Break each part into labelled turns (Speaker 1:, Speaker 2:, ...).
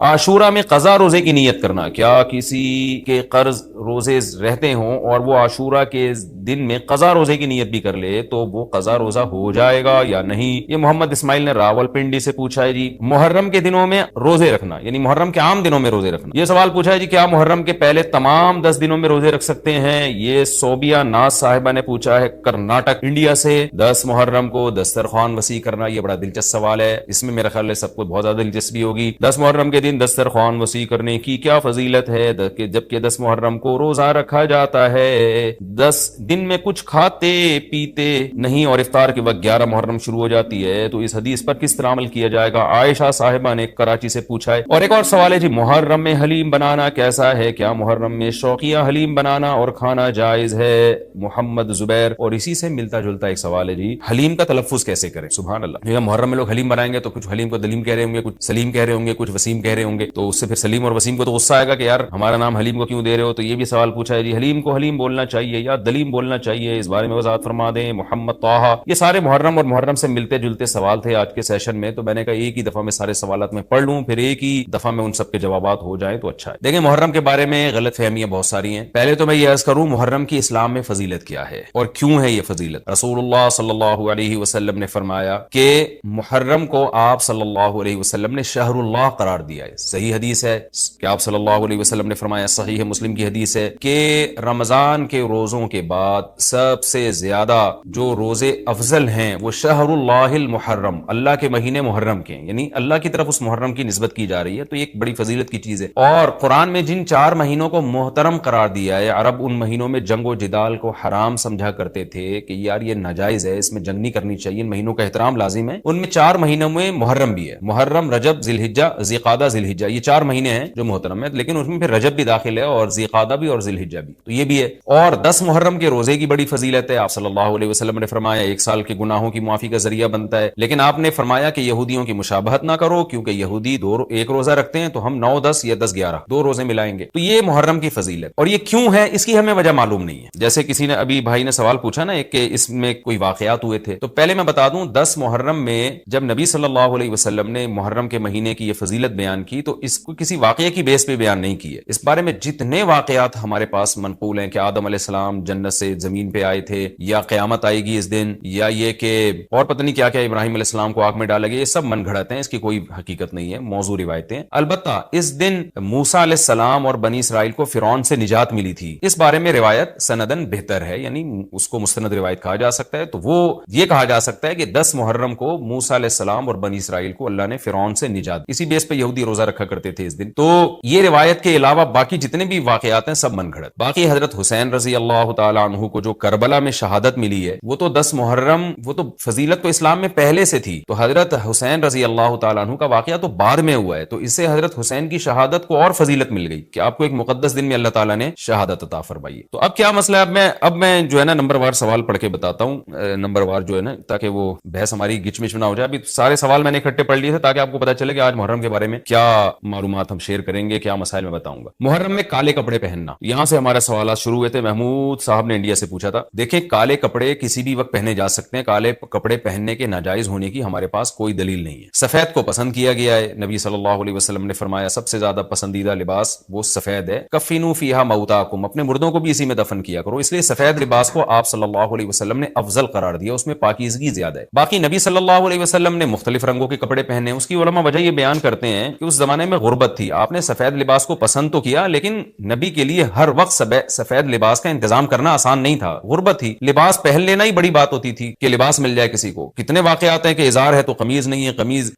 Speaker 1: عاشورہ میں قضا روزے کی نیت کرنا، کیا کسی کے قرض روزے رہتے ہوں اور وہ عاشورہ کے دن میں قضا روزے کی نیت بھی کر لے تو وہ قضا روزہ ہو جائے گا یا نہیں؟ یہ محمد اسماعیل نے راول پنڈی سے پوچھا ہے جی۔ محرم کے دنوں میں روزے رکھنا، یعنی محرم کے عام دنوں میں روزے رکھنا، یہ سوال پوچھا ہے جی۔ کیا محرم کے پہلے تمام 10 دنوں میں روزے رکھ سکتے ہیں؟ یہ صوبیہ ناز صاحبہ نے پوچھا ہے کرناٹک انڈیا سے۔ 10 محرم کو دسترخوان وسیع کرنا، یہ بڑا دلچسپ سوال ہے، اس میں میرا خیال ہے سب کو بہت زیادہ دلچسپی ہوگی۔ 10 محرم کے دن دسترخوان وسیع کرنے کی کیا فضیلت ہے، جبکہ 10 محرم کو روزہ رکھا جاتا ہے؟ 10 دن میں کچھ کھاتے پیتے نہیں اور افطار کے وقت 11 محرم شروع ہو جاتی ہے، تو اس حدیث پر کس طرح عمل کیا جائے گا؟ عائشہ صاحبہ نے کراچی سے پوچھا ہے۔ اور ایک اور سوال ہے جی، محرم میں حلیم بنانا کیسا ہے؟ کیا محرم میں شوقیہ حلیم بنانا اور کھانا جائز ہے؟ محمد زبیر۔ اور اسی سے ملتا جلتا ایک سوال ہے جی، حلیم کا تلفظ کیسے کریں؟ سبحان اللہ، یہ محرم میں لوگ حلیم بنائیں گے تو کچھ حلیم کو دلیم کہہ رہے ہوں گے، کچھ سلیم کہہ رہے ہوں گے، کچھ وسیم کہہ رہے ہوں گے، تو اس سے پھر سلیم اور وسیم کو تو غصہ آئے گا کہ یار ہمارا نام حلیم کو کیوں دے رہے ہو؟ تو یہ بھی سوال پوچھا ہے جی، حلیم کو حلیم بولنا چاہیے یا دلیم بولنا چاہیے، اس بارے میں وضاحت فرما دیں۔ محمد طاہا۔ یہ سارے محرم اور محرم سے ملتے جلتے سوال تھے آج کے سیشن میں، تو میں نے کہا ایک ہی دفعہ میں سارے سوالات میں پڑھ لوں، پھر ایک ہی دفعہ میں ان سب کے جوابات ہو جائیں تو اچھا ہے۔ دیکھیں محرم کے بارے میں غلط فہمیاں بہت ساری ہیں۔ پہلے تو میں یہ عرض کروں محرم کی اسلام میں فضیلت کیا ہے اور کیوں ہے یہ فضیلت۔ رسول اللہ صلی اللہ علیہ وسلم نے فرمایا کہ محرم کو آپ صلی اللہ علیہ وسلم نے شہر اللہ قرار دیا ہے۔ صحیح حدیث ہے کہ آپ صلی اللہ علیہ وسلم نے فرمایا، صحیح مسلم کی حدیث ہے کہ رمضان کے روزوں کے بعد سب سے زیادہ جو روزے افضل ہیں وہ شہر اللہ المحرم، اللہ کے مہینے محرم کے ہیں، یعنی اللہ کی طرف اس محرم کی نسبت کی جا رہی ہے، تو یہ ایک بڑی فضیلت کی چیز ہے۔ اور قرآن میں جن 4 مہینوں کو محترم قرار دیا ہے، عرب ان مہینوں میں جنگ و جدال کو حرام سمجھا کرتے تھے کہ یار یہ ناجائز ہے، اس میں جنگ نہیں کرنی چاہیے، ان مہینوں کا احترام لازم ہے۔ ان میں 4 مہینوں میں محرم بھی ہے، محرم، رجب، ذی الحجہ، ذی قعدہ، ذی الحجہ، یہ 4 مہینے ہیں جو محترم ہیں، لیکن اس میں پھر رجب بھی داخل ہے اور ذی قعدہ بھی اور ذی الحجہ بھی، تو یہ بھی ہے۔ اور 10 محرم کے روزے کی بڑی فضیلت ہے، آپ صلی اللہ علیہ وسلم نے فرمایا 1 سال کے گناہوں کی معافی کا ذریعہ بنتا ہے، لیکن آپ نے فرمایا کہ یہودیوں کی مشابہت نہ کرو کیونکہ یہودی ایک روزہ رکھتے ہیں تو ہم 9 10 یا 10 11 2 روزے ملائیں گے، تو یہ محرم کی فضیلت۔ اور یہ کیوں ہے اس کی ہمیں وجہ معلوم نہیں ہے، جیسے کسی نے ابھی بھائی نے سوال پوچھا نا کہ اس میں کوئی واقعات ہوئے تھے، تو پہلے میں بتا دوں 10 محرم میں جب نبی صلی اللہ علیہ وسلم نے محرم کے مہینے کی یہ فضیلت بیان کی تو اس کو کسی واقعے کی بیس پہ بیان نہیں کی ہے، اس بارے میں جتنے واقعات ہمارے پاس منقول ہیں کہ آدم علیہ السلام جنت سے زمین پہ آئے تھے، یا قیامت آئے گی اس دن، یا یہ کہ اور پتہ نہیں کیا کیا ابراہیم علیہ السلام کو آگ میں ڈالا گیا، یہ سب من گھڑت ہیں، اس کی کوئی حقیقت نہیں ہے، موضوع روایتیں۔ البتہ اس دن موسیٰ علیہ السلام اور بنی اسرائیل کو فرعون سے نجات ملی تھی، اس بارے میں روایت سندن بہتر ہے، یعنی اس کو مستند روایت کہا جا سکتا ہے، تو وہ یہ کہا جا سکتا ہے کہ 10 محرم کو موسیٰ علیہ السلام اور بنی اسرائیل کو اللہ نے فرعون سے نجات، اسی بیس پہ یہودی روزہ رکھا کرتے تھے اس دن۔ تو یہ روایت کے علاوہ باقی جتنے بھی واقعات ہیں سب من گھڑت۔ باقی حضرت حسین رضی اللہ تعالی عنہ کو جو کربلا میں شہادت ملی ہے وہ تو 10 محرم، وہ تو فضیلت تو اسلام میں پہلے سے تھی، تو حضرت حسین رضی اللہ تعالی عنہ کا واقعہ تو بعد میں ہوا ہے، تو اس سے حضرت حسین کی شہادت کو اور فضیلت مل گئی کہ آپ کو ایک مقدس دن میں اللہ تعالیٰ نے شہادت عطا فرمائی ہے۔ تو اب کیا مسئلہ ہے، اب میں جو ہے نا نمبر وار سوال پڑھ کے بتاتا ہوں، نمبر وار جو ہے نا، تاکہ وہ بحث ہماری گچ مچ نہ ہو جائے۔ ابھی سارے سوال میں نے اکٹھے پڑھ لیے تھے تاکہ آپ کو پتہ چلے کہ آج محرم کے بارے میں کیا معلومات ہم شیئر کریں گے، کیا مسائل میں بتاؤں گا۔ محرم میں کالے کپڑے پہننا، یہاں سے ہمارے سوالات شروع ہوئے تھے۔ محمود صاحب نے انڈیا سے پوچھا تھا، دیکھیں کالے کپڑے کسی بھی وقت پہنے جا سکتے ہیں، کالے کپڑے پہننے کے ناجائز ہونے کی ہمارے پاس کوئی دلیل نہیں ہے۔ سفید کو پسند کیا گیا ہے، نبی صلی اللہ علیہ وسلم نے فرمایا سب سے زیادہ پسندیدہ لباس وہ سفید ہے، کفنوا فیہا موتاکم، اپنے مردوں کو بھی اسی میں دفن کیا کرو، اس لیے سفید لباس کو آپ صلی اللہ علیہ وسلم نے افضل قرار دیا، اس میں پاکیزگی زیادہ ہے۔ باقی نبی صلی اللہ علیہ وسلم نے مختلف رنگوں کے کپڑے پہنے، اس کی علماء وجہ یہ بیان کرتے ہیں کہ اس زمانے میں غربت تھی، آپ نے سفید لباس کو پسند تو کیا لیکن نبی کے لیے ہر وقت سفید لباس کا انتظام کرنا آسان نہیں تھا، غربت تھی، لباس پہن لینا ہی بڑی بات ہوتی تھی کہ لباس مل جائے کسی کو۔ کتنے واقعات ہیں کہ ازار ہے تو قمیض نہیں ہے، قمیض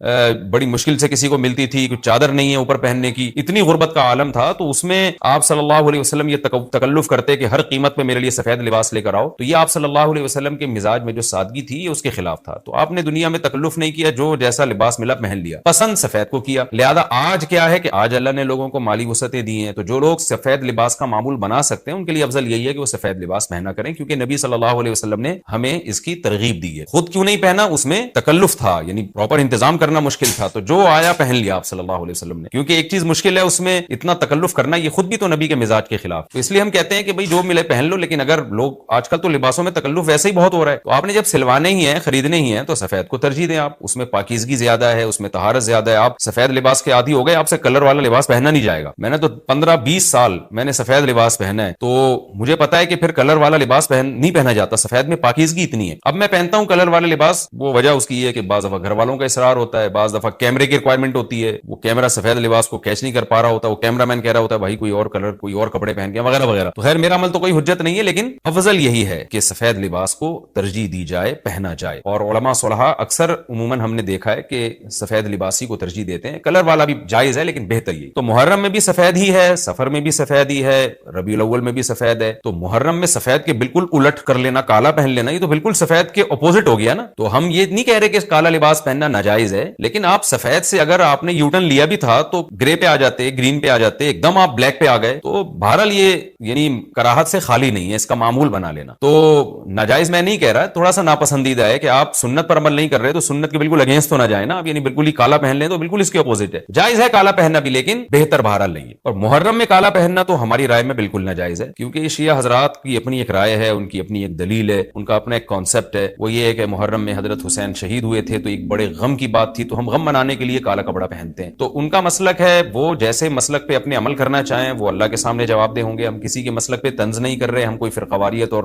Speaker 1: بڑی مشکل سے کسی کو ملتی تھی، کچھ چادر نہیں ہے اوپر پہننے کی، اتنی غربت کا عالم تھا، تو اس میں آپ صلی اللہ علیہ وسلم یہ تکلف کرتے کہ ہر قیمت پہ میرے لیے سفید لباس لے کر آؤ، تو یہ آپ صلی اللہ علیہ وسلم کے مزاج میں جو سادگی تھی یہ اس کے خلاف تھا، تو آپ نے دنیا میں تکلف نہیں کیا، جو جیسا لباس ملا پہن لیا، پسند سفید کو کیا۔ لہذا آج کیا ہے کہ آج اللہ نے لوگوں کو مالی وسعتیں دی ہیں، تو جو لوگ سفید لباس لباس کا معمول بنا سکتے ہیں ان کے لیے افضل یہی ہے کہ وہ سفید لباس پہنا کریں، کیونکہ نبی صلی اللہ علیہ وسلم نے ہمیں اس کی ترغیب دی ہے. خود کیوں نہیں پہنا؟ اس میں تکلف تھا، یعنی پراپر انتظام کرنا مشکل تھا، تو جو آیا پہن لیا آپ صلی اللہ علیہ وسلم نے. کیونکہ ایک چیز مشکل ہے اس میں اتنا تکلف کرنا، یہ خود بھی تو نبی کے مزاج کے خلاف. تو اس لیے ہم کہتے ہیں کہ بھئی جو ملے پہن لو، لیکن اگر لوگ آج کل تو لباسوں میں تکلف ویسے ہی بہت ہو رہا ہے، تو آپ نے جب سلوانے ہی ہیں، خریدنے ہی ہیں، تو سفید کو ترجیح دیں. آپ اس میں پاکیزگی زیادہ ہے، اس میں طہارت زیادہ ہے. آپ سفید لباس کے عادی ہو گئے، آپ سے کلر والا لباس پہنا نہیں جائے گا. میں نے تو 15-20 سال میں نے سفید لباس پہنا ہے، تو مجھے پتا ہے کہ پھر کلر والا لباس نہیں پہنا جاتا. سفید میں پاکیزگی اتنی ہے. اب میں پہنتا ہوں کلر والے لباس، وہ وجہ اس کی یہ ہے کہ بعض دفعہ گھر والوں کا اصرار ہوتا ہے، بعض دفعہ کیمرے کی ریکوائرمنٹ ہوتی ہے، وہ کیمرہ سفید لباس کو کیچ نہیں کر پا رہا ہوتا، وہ کیمرہ مین کہہ رہا ہوتا ہے بھائی کوئی اور کلر، کوئی اور کپڑے پہن کے وغیرہ وغیرہ. تو خیر میرا عمل تو کوئی حجت نہیں ہے، لیکن افضل یہی ہے کہ سفید لباس کو ترجیح دی جائے، پہنا جائے. اور علماء صلحاء اکثر عموماً ہم نے دیکھا ہے کہ سفید لباسی کو ترجیح دیتے ہیں. کلر والا بھی جائز ہے لیکن بہتر یہی. تو محرم میں بھی سفید ہی ہے، سفر میں بھی سفید ہی ہے، ربیع الاول میں بھی سفید ہے. تو محرم میں سفید کے بالکل الٹ کر لینا، کالا پہن لینا، یہ تو بالکل سفید کے اپوزٹ ہو گیا نا. تو ہم یہ نہیں کہہ رہے کہ کالا لباس پہننا ناجائز ہے، لیکن آپ سفید سے اگر آپ نے یوٹرن لیا بھی تھا تو گرے پہ آ جاتے، گرین پہ آ جاتے، ایک دم آپ بلیک پہ آ گئے، تو بہرحال یہ یعنی کراہت سے خالی نہیں ہے، اس کا معمول بنا لینا. تو ناجائز میں نہیں کہہ رہا، تھوڑا سا ناپسندیدہ ہے کہ آپ سنت پر عمل نہیں کر رہے تو سنت کے بالکل اگینسٹ تو نہ جائیں نا آپ، یعنی بالکل ہی کالا پہن لیں تو بالکل اس کے اپوزٹ ہے. جائز ہے کالا پہننا بھی، لیکن بہتر بہرحال نہیں ہے. اور محرم میں کالا پہننا تو ہماری رائے میں بالکل ناجائز ہے، کیونکہ یہ شیعہ حضرات کی اپنی ایک رائے ہے، ان کی اپنی ایک دلیل ہے، ان کا اپنا ایک کانسیپٹ ہے. وہ یہ ہے کہ محرم میں حضرت حسین شہید ہوئے تھے تو ایک بڑے غم کی بات تھی، تو ہم غم منانے کے لیے کالا کپڑا پہنتے ہیں. تو ان کا مسلک ہے، وہ جیسے مسلک پہ اپنے عمل کرنا چاہیں وہ اللہ کے سامنے جواب دہ ہوں گے. ہم کسی کے مسلک پہ طنز نہیں کر رہے، ہم کوئی فرقواریت اور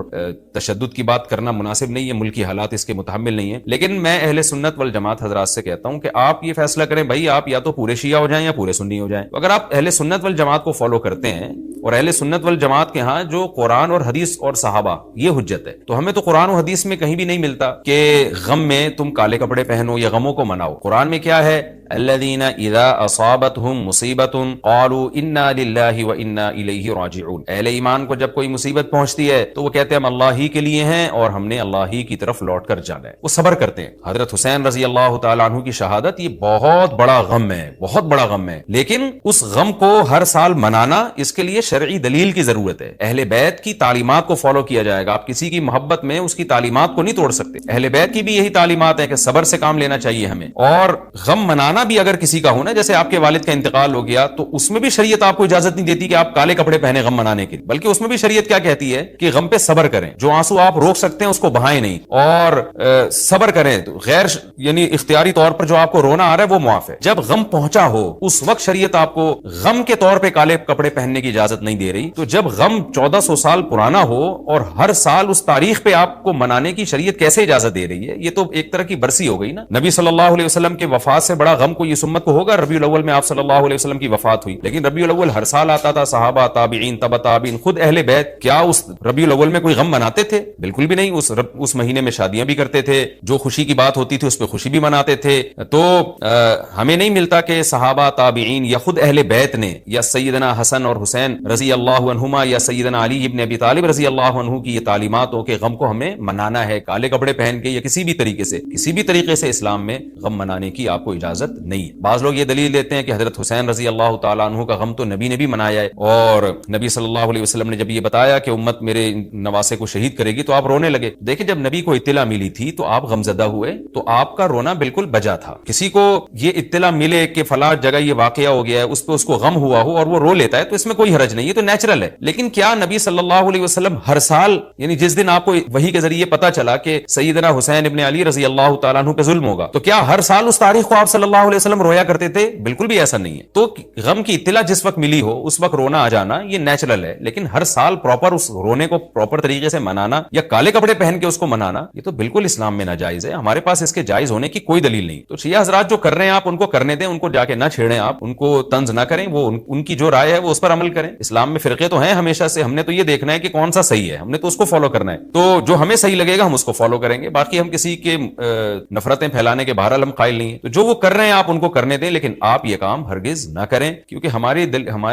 Speaker 1: تشدد کی بات کرنا مناسب نہیں ہے، ملکی حالات اس کے متحمل نہیں ہے. لیکن میں اہل سنت والجماعت حضرات سے کہتا ہوں کہ آپ یہ فیصلہ کریں بھائی، آپ یا تو پورے شیعہ ہو جائیں یا پورے سنی ہو جائیں. اگر آپ اہل سنت والجماعت کو فالو کرتے ہیں، اور اہل سنت والجماعت کے ہاں جو قرآن اور حدیث اور صحابہ یہ حجت ہے، تو ہمیں تو قرآن و حدیث میں کہیں بھی نہیں ملتا کہ غم میں تم کالے کپڑے پہنو یا غموں کو مناؤ. قرآن میں کیا ہے؟ الذین اذا اصابتهم مصیبت قالوا انا للہ وانا الیہ راجعون. اہل ایمان کو جب کوئی مصیبت پہنچتی ہے تو وہ کہتے ہیں ہم اللہ ہی کے لیے ہیں اور ہم نے اللہ ہی کی طرف لوٹ کر جانا ہے. وہ صبر کرتے ہیں. حضرت حسین رضی اللہ تعالیٰ عنہ کی شہادت یہ بہت بڑا غم ہے، بہت بڑا غم ہے، لیکن اس غم کو ہر سال منانا، اس کے لیے شرعی دلیل کی ضرورت ہے. اہل بیت کی تعلیمات کو فالو کیا جائے گا. آپ کسی کی محبت میں اس کی تعلیمات کو نہیں توڑ سکتے. اہل بیت کی بھی یہی تعلیمات ہے کہ صبر سے کام لینا چاہیے ہمیں. اور غم منانا بھی اگر کسی کا ہونا، جیسے آپ کے والد کا انتقال ہو گیا، تو اس میں بھی شریعت آپ کو اجازت نہیں دیتی کہ آپ کالے کپڑے پہنے غم منانے کے، بلکہ اس میں بھی شریعت کیا کہتی ہے کہ غم پہ صبر کریں. جو آنسو آپ روک سکتے ہیں اس کو بہائیں نہیں، اور صبر کریں. تو غیر یعنی اختیاری طور پر جو آپ کو رونا آ رہا ہے وہ معاف ہے. جب غم پہنچا ہو اس وقت شریعت آپ کو غم کے طور پہ کالے کپڑے پہننے کی اجازت نہیں دے رہی. تو جب غم 1400 سال پرانا ہو اور ہر سال اس تاریخ پہ آپ کو منانے کی شریعت کیسے اجازت دے رہی ہے؟ یہ تو ایک طرح کی برسی ہو گئی نا. نبی صلی اللہ علیہ وسلم کے وفات سے بڑا غم کو یہ امت کو ہوگا؟ ربیع الاول میں آپ صلی اللہ علیہ وسلم کی وفات ہوئی، لیکن ربیع الاول ہر سال آتا تھا. صحابہ، تابعین، تبع تابعین، خود اہل بیت کیا اس ربیع الاول میں کوئی غم مناتے تھے؟ بالکل بھی نہیں. اس مہینے میں شادیاں بھی کرتے تھے، جو خوشی کی بات ہوتی تھی اس پہ خوشی بھی مناتے تھے. تو ہمیں نہیں ملتا کہ صحابہ، تابعین یا خود اہل بیت نے، یا سیدنا حسن اور حسین رضی اللہ عنہما یا سیدنا علی ابن ابی طالب رضی اللہ عنہ کی یہ تعلیمات ہو کہ غم کو ہمیں منانا ہے کالے کپڑے پہن کے یا کسی بھی طریقے سے اسلام میں غم منانے کی آپ کو اجازت نہیں. بعض لوگ یہ دلیل دیتے ہیں کہ حضرت حسین رضی اللہ تعالیٰ عنہ کا غم تو نبی نے بھی منایا ہے، اور نبی صلی اللہ علیہ وسلم نے جب یہ بتایا کہ امت میرے نواسے کو شہید کرے گی تو آپ رونے لگے. دیکھیں جب نبی کو اطلاع ملی تھی تو آپ غمزدہ ہوئے، تو آپ کا رونا بالکل بجا تھا. کسی کو یہ اطلاع ملے کہ فلاں جگہ یہ واقعہ ہو گیا ہے، اس پہ اس کو غم ہوا ہو اور وہ رو لیتا ہے تو اس میں کوئی حرج نہیں، یہ تو نیچرل ہے. لیکن کیا نبی صلی اللہ علیہ وسلم ہر سال، یعنی جس دن آپ کو وحی کے ذریعے پتا چلا کہ سیدنا حسین ابن علی رضی اللہ تعالیٰ عنہ پہ ظلم ہوگا، تو کیا ہر سال اس تاریخ کو آپ صلی اللہ علیہ وسلم رویا کرتے تھے؟ بالکل بھی ایسا نہیں ہے. تو غم کی اطلاع جس وقت ملی ہو اس وقت رونا آ جانا یہ نیچرل ہے، لیکن ہر سال پراپر اس رونے کو پراپر طریقے سے منانا یا کالے کپڑے پہن کے اس کو منانا یہ تو بالکل اسلام میں ناجائز ہے. ہمارے پاس اس کے جائز ہونے کی کوئی دلیل نہیں. تو شیعہ حضرات جو کر رہے ہیں آپ ان کو کرنے دیں، ان کو جا کے نہ چھیڑیں، آپ ان کو طنز نہ کریں. وہ ان کی جو رائے ہے وہ اس پر عمل کریں. اسلام میں فرقے تو ہیں ہمیشہ سے، ہم نے تو یہ دیکھنا ہے کہ کون سا صحیح ہے، ہم نے تو اس کو فالو کرنا ہے. تو جو ہمیں صحیح لگے گا ہم اس کو فالو کریں گے. باقی ہم کسی کے نفرتیں پھیلانے کے بہرحال ہم قائل نہیں ہیں. تو جو وہ کر رہے ہیں آپ ان کو کرنے دیں، لیکن آپ یہ کام ہرگز نہ کریں، کیونکہ ہمارے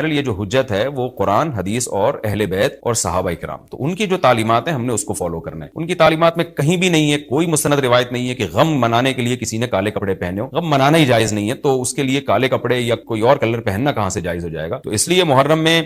Speaker 1: لیے جو حجت ہے وہ قرآن، حدیث اور اہل بیت اور صحابہ کرام، تو ان کی جو تعلیمات ہیں ہم نے اس کو فالو کرنا ہے۔ ان کی تعلیمات میں کہیں بھی نہیں ہے، کوئی مستند روایت نہیں ہے کہ غم منانے کے لیے کسی نے کالے کپڑے پہنے ہو، غم منانا ہی جائز نہیں ہے، تو اس کے لیے کالے کپڑے یا کوئی اور کلر پہننا کہاں سے جائز ہو جائے گا؟ تو اس لیے محرم میں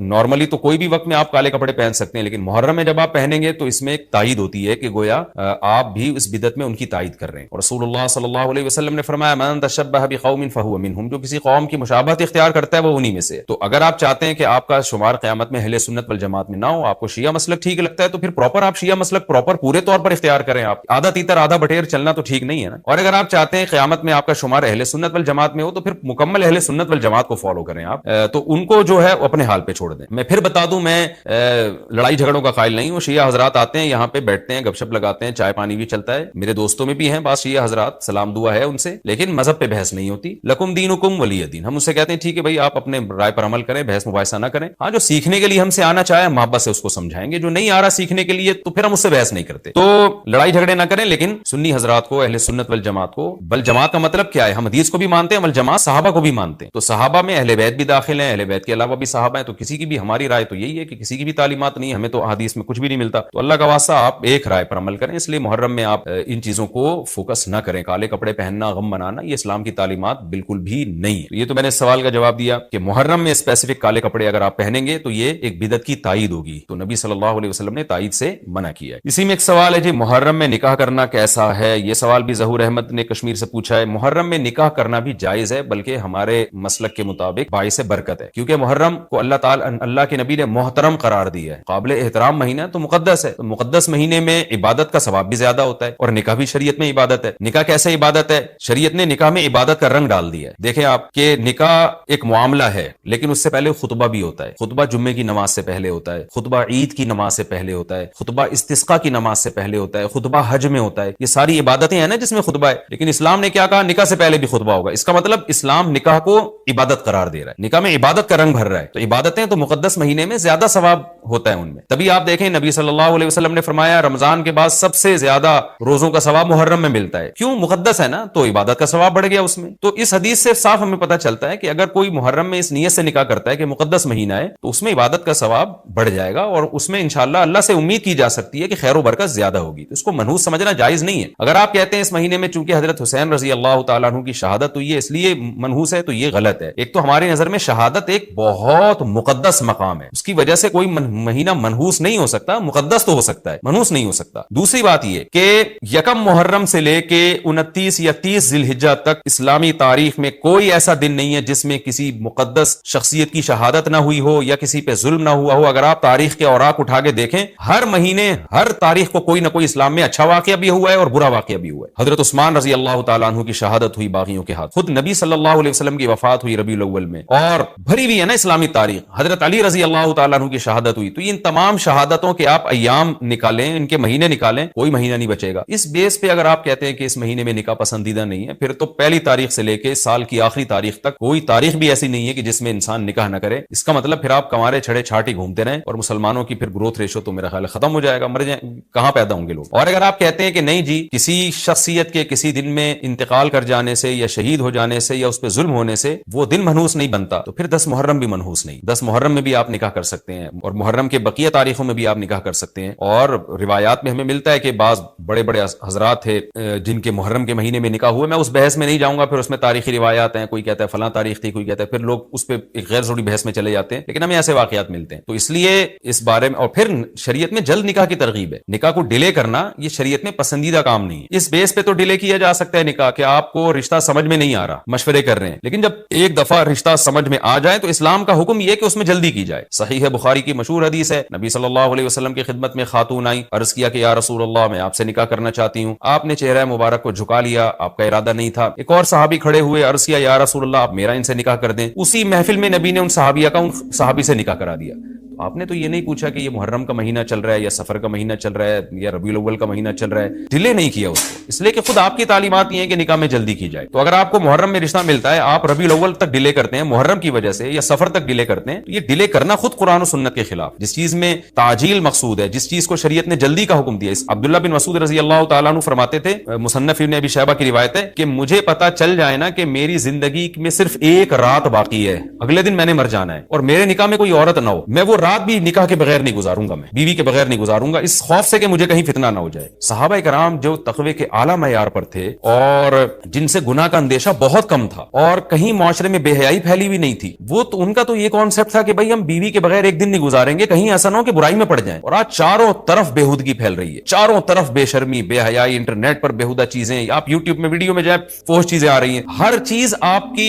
Speaker 1: نارملی تو کوئی بھی وقت میں آپ کالے کپڑے پہن سکتے ہیں، لیکن محرم میں جب آپ پہنیں گے تو اس میں ایک تائید ہوتی ہے کہ گویا آپ بھی اس بدعت میں ان کی تائید کر رہے ہیں۔ اور رسول اللہ صلی اللہ علیہ وسلم نے فرمایا من تشبہ بقوم فہو منہم، جو کسی قوم کی مشابہت اختیار کرتا ہے وہ انہی میں سے۔ تو اگر آپ چاہتے ہیں کہ آپ کا شمار قیامت میں اہل سنت والجماعت میں نہ ہو، آپ کو شیعہ مسلک ٹھیک لگتا ہے، تو پھر پراپر آپ شیعہ مسلک پراپر پورے طور پر اختیار کریں۔ آپ آدھا تیتر آدھا بٹیر چلنا تو ٹھیک نہیں ہے نا۔ اور اگر آپ چاہتے ہیں قیامت میں آپ کا شمار اہل سنت والجماعت میں ہو، تو پھر مکمل اہل سنت والجماعت کو فالو کریں آپ، تو ان کو جو ہے اپنے حال پہ چھوڑ دیں۔ میں پھر بتا دوں، میں لڑائی جھگڑوں کا قائل نہیں ہوں۔ شیعہ حضرات آتے ہیں یہاں پہ، بیٹھتے ہیں، گپ شپ لگاتے ہیں، چائے پانی بھی چلتا ہے، میرے دوستوں میں بھی ہیں بعض شیعہ حضرات، سلام دعا ہے ان سے، لیکن مذہب پہ بحث نہیں ہوتی۔ لکم دینکم ولی دین، ہم اسے کہتے ہیں ٹھیک ہے بھائی آپ اپنے رائے پر عمل کریں، بحث مباحثہ نہ کریں۔ ہاں جو سیکھنے کے لیے ہم سے آنا چاہے محبت سے اس کو سمجھائیں گے، جو نہیں آ رہا سیکھنے کے لیے تو پھر ہم اس سے بحث نہیں کرتے۔ تو لڑائی جھگڑے نہ کریں، لیکن سنی حضرات کو، اہل سنت والجماعت کو، بل جماعت کا مطلب کیا ہے؟ ہم حدیث کو بھی مانتے ہیں، بل جماعت صحابہ کو بھی مانتے ہیں، تو صحابہ میں اہل بیت بھی داخل ہیں، اہل بیت کے علاوہ بھی صحابہ ہیں، تو کسی کی بھی ہماری رائے تو یہی ہے کہ کسی کی بھی تعلیمات نہیں، ہمیں تو حدیث میں کچھ بھی نہیں ملتا، تو اللہ کا واسطہ آپ ایک رائے پر عمل کریں۔ اس لیے محرم میں آپ ان چیزوں کو فوکس نہ کریں، کالے کپڑے پہننا، غم منانا، یہ اسلام کی تعلیمات بالکل بھی نہیں ہے۔ یہ تو میں نے سوال کا جواب دیا کہ محرم میں اسپیسیفک کالے کپڑے اگر آپ پہنیں گے تو یہ ایک بدعت کی تائید ہوگی، تو نبی صلی اللہ علیہ وسلم نے تائید سے منع کیا ہے۔ اسی میں ایک سوال ہے جی، محرم میں نکاح کرنا کیسا ہے؟ یہ سوال بھی ظہور احمد نے کشمیر سے پوچھا ہے۔ محرم میں نکاح کرنا بھی جائز ہے، بلکہ ہمارے مسلک کے مطابق باعث برکت ہے، کیونکہ محرم کو اللہ کے نبی نے محترم قرار دیا ہے، قابل احترام مہینہ ہے، تو مقدس ہے، تو مقدس مہینے میں عبادت کا ثواب بھی زیادہ ہوتا ہے، اور نکاح بھی شریعت میں عبادت ہے۔ نکاح کیسے عبادت ہے؟ شریعت نے نکاح میں عبادت کا رنگ ڈال دیا ہے۔ دیکھیں آپ کہ نکاح ایک معاملہ ہے، لیکن اس سے پہلے خطبہ بھی ہوتا ہے، خطبہ جمعے کی نماز سے پہلے ہوتا ہے، خطبہ عید کی نماز سے پہلے ہوتا ہے، خطبہ استسقاء کی نماز سے پہلے ہوتا ہے، خطبہ حج میں ہوتا ہے، یہ ساری عبادتیں ہیں نا جس میں خطبہ ہے، لیکن اسلام نے کیا کہا؟ نکاح سے پہلے بھی خطبہ ہوگا۔ اس کا مطلب اسلام نکاح کو عبادت قرار دے رہا ہے، نکاح میں عبادت کا رنگ بھر رہا ہے، تو عبادتیں تو مقدس مہینے میں زیادہ ثواب ہوتا ہے ان میں۔ تبھی آپ دیکھیں نبی صلی اللہ علیہ وسلم نے فرمایا رمضان کے بعد سب سے زیادہ روزوں کا ثواب محرم میں ملتا ہے، کیوں؟ مقدس ہے نا، تو عبادت کا ثواب بڑھ گیا اس میں۔ تو اس حدیث سے صاف ہمیں پتہ چلتا ہے کہ اگر کوئی محرم میں اس نیت سے نکاح کرتا ہے کہ مقدس مہینہ ہے، تو اس میں عبادت کا ثواب بڑھ جائے گا، اور اس میں انشاءاللہ اللہ سے امید کی جا سکتی ہے کہ خیر و برکت زیادہ ہوگی، تو اس کو منحوس سمجھنا جائز نہیں ہے۔ اگر آپ کہتے ہیں اس مہینے میں چونکہ حضرت حسین رضی اللہ تعالیٰ عنہ کی شہادت ہوئی ہے اس لیے منحوس ہے، تو یہ غلط ہے۔ ایک تو ہماری نظر میں شہادت ایک بہت مقدس مقام ہے، اس کی وجہ سے کوئی مہینہ منحوس نہیں ہو سکتا، مقدس تو ہو سکتا ہے، منحوس نہیں ہو سکتا۔ دوسری بات یہ کہ یکم محرم سے لے کے 29 یا 30 ذی الحجہ تک اسلامی تاریخ میں کوئی ایسا دن نہیں ہے جس میں کسی مقدس شخصیت کی شہادت نہ ہوئی ہو یا کسی پہ ظلم نہ ہوا ہو۔ اگر آپ تاریخ کے اوراق اٹھا کے دیکھیں، ہر مہینے ہر تاریخ کو کوئی نہ کوئی اسلام میں اچھا واقعہ بھی ہوا ہے اور برا واقعہ بھی ہوا ہے۔ حضرت عثمان رضی اللہ تعالیٰ عنہ کی شہادت ہوئی باغیوں کے ہاتھ، خود نبی صلی اللہ علیہ وسلم کی وفات ہوئی ربیع الاول میں، اور بھری ہوئی ہے نا اسلامی تاریخ، حضرت علی رضی اللہ تعالیٰ عنہ کی شہادت ہوئی۔ تو ان تمام شہادتوں کے آپ ایام نکالیں، ان کے مہینے نکالیں، کوئی مہینہ نہیں بچے گا۔ اس بیس پہ اگر آپ کہتے ہیں کہ اس مہینے میں نکاح پسندیدہ نہیں ہے، پھر تو پہلی تاریخ سے لے کے سال کی آخری تاریخ تک کوئی تاریخ بھی ایسی نہیں ہے کہ جس میں انسان نکاح نہ کرے۔ اس کا مطلب پھر آپ کمارے چھڑے چھاٹی گھومتے رہیں، اور مسلمانوں کی پھر گروتھ ریشو تو میرا خیال ہے ختم ہو جائے گا، مر جائیں، کہاں پیدا ہوں گے لوگ۔ اور اگر آپ کہتے ہیں کہ نہیں جی کسی شخصیت کے کسی دن میں انتقال کر جانے سے یا شہید ہو جانے سے یا اس پہ ظلم ہونے سے وہ دن منحوس نہیں بنتا، تو پھر 10 محرم بھی منحوس نہیں، 10 محرم میں بھی آپ نکاح کر سکتے ہیں، اور محرم کے بقیہ تاریخوں میں بھی آپ نکاح کر سکتے ہیں۔ اور روایات میں ہمیں ملتا ہے کہ بعض بڑے بڑے حضرات تھے جن کے محرم کے مہینے میں نکاح ہوئے، میں اس بحث میں نہیں جاؤں گا، پھر اس میں تاریخی روایات ہیں، کوئی کہتا ہے فلاں تاریخ تھی، کوئی کہتا ہے، پھر لوگ اس پہ ایک غیر ضروری بحث میں چلے جاتے ہیں، لیکن ہمیں ایسے واقعات ملتے ہیں۔ تو اس لیے اس بارے میں، اور پھر شریعت میں جلد نکاح کی ترغیب ہے، نکاح کو ڈیلے کرنا یہ شریعت میں پسندیدہ کام نہیں ہے۔ اس بیس پہ تو ڈیلے کیا جا سکتا ہے نکاح کہ آپ کو رشتہ سمجھ میں نہیں آ رہا، مشورے کر رہے ہیں، لیکن جب ایک دفعہ رشتہ سمجھ میں آ جائے تو اسلام کا حکم یہ کہ اس میں جلدی کی جائے۔ صحیح ہے، بخاری کی مشہور حدیث ہے، نبی صلی اللہ علیہ وسلم کی خدمت میں خاتون آئی، عرض کیا کہ یا رسول اللہ میں آپ سے نکاح کرنا چاہتی ہوں۔ آپ نے چہرہ مبارک کو جھکا لیا، آپ کا ارادہ نہیں تھا۔ ایک اور صحابی کھڑے ہوئے، عرض کیا یا رسول اللہ آپ میرا ان سے نکاح کر دیں۔ اسی محفل میں نبی نے ان صحابیہ کا ان صحابی سے نکاح کرا دیا۔ آپ نے تو یہ نہیں پوچھا کہ یہ محرم کا مہینہ چل رہا ہے یا سفر کا مہینہ چل رہا ہے یا ربیع الاول کا مہینہ چل رہا ہے. ڈیلے نہیں کیا اس کو, اس لیے کہ خود آپ کی تعلیمات یہ ہیں کہ نکاح میں جلدی کی جائے. تو اگر آپ کو محرم میں رشتہ ملتا ہے, آپ ربیع الاول تک ڈیلے کرتے ہیں محرم کی وجہ سے یا سفر تک ڈیلے کرتے ہیں, تو یہ ڈیلے کرنا خود قرآن و سنت کے خلاف. جس چیز میں تعجیل مقصود ہے, جس چیز کو شریعت نے جلدی کا حکم دیا. عبداللہ بن مسعود رضی اللہ تعالیٰ عنہ فرماتے تھے, مصنف ابن ابی شیبہ کی روایت ہے, کہ مجھے پتا چل جائے نا کہ میری زندگی میں صرف ایک رات باقی ہے, اگلے دن میں نے مر جانا ہے, اور میرے نکاح میں کوئی عورت نہ ہو, میں وہ رات بھی نکاح کے بغیر نہیں گزاروں گا, میں بیوی کے بغیر نہیں گزاروں گا, اس خوف سے کہ مجھے کہیں فتنہ نہ ہو جائے. صحابہ کرام جو تقوی کے اعلیٰ معیار پر تھے اور جن سے گناہ کا اندیشہ بہت کم تھا اور کہیں معاشرے میں بے حیائی پھیلی ہوئی نہیں تھی, وہ تو ان کا تو یہ کانسیپٹ تھا کہ بھائی ہم بیوی کے بغیر ایک دن نہیں گزاریں گے, کہیں ایسا نہ ہو کہ برائی میں پڑ جائیں. اور آج چاروں طرف بےہودگی پھیل رہی ہے, چاروں طرف بے شرمی, بے حیائی, انٹرنیٹ پر بےہودہ چیزیں, آپ یوٹیوب میں ویڈیو میں جائیں فوش چیزیں آ رہی ہیں, ہر چیز آپ کی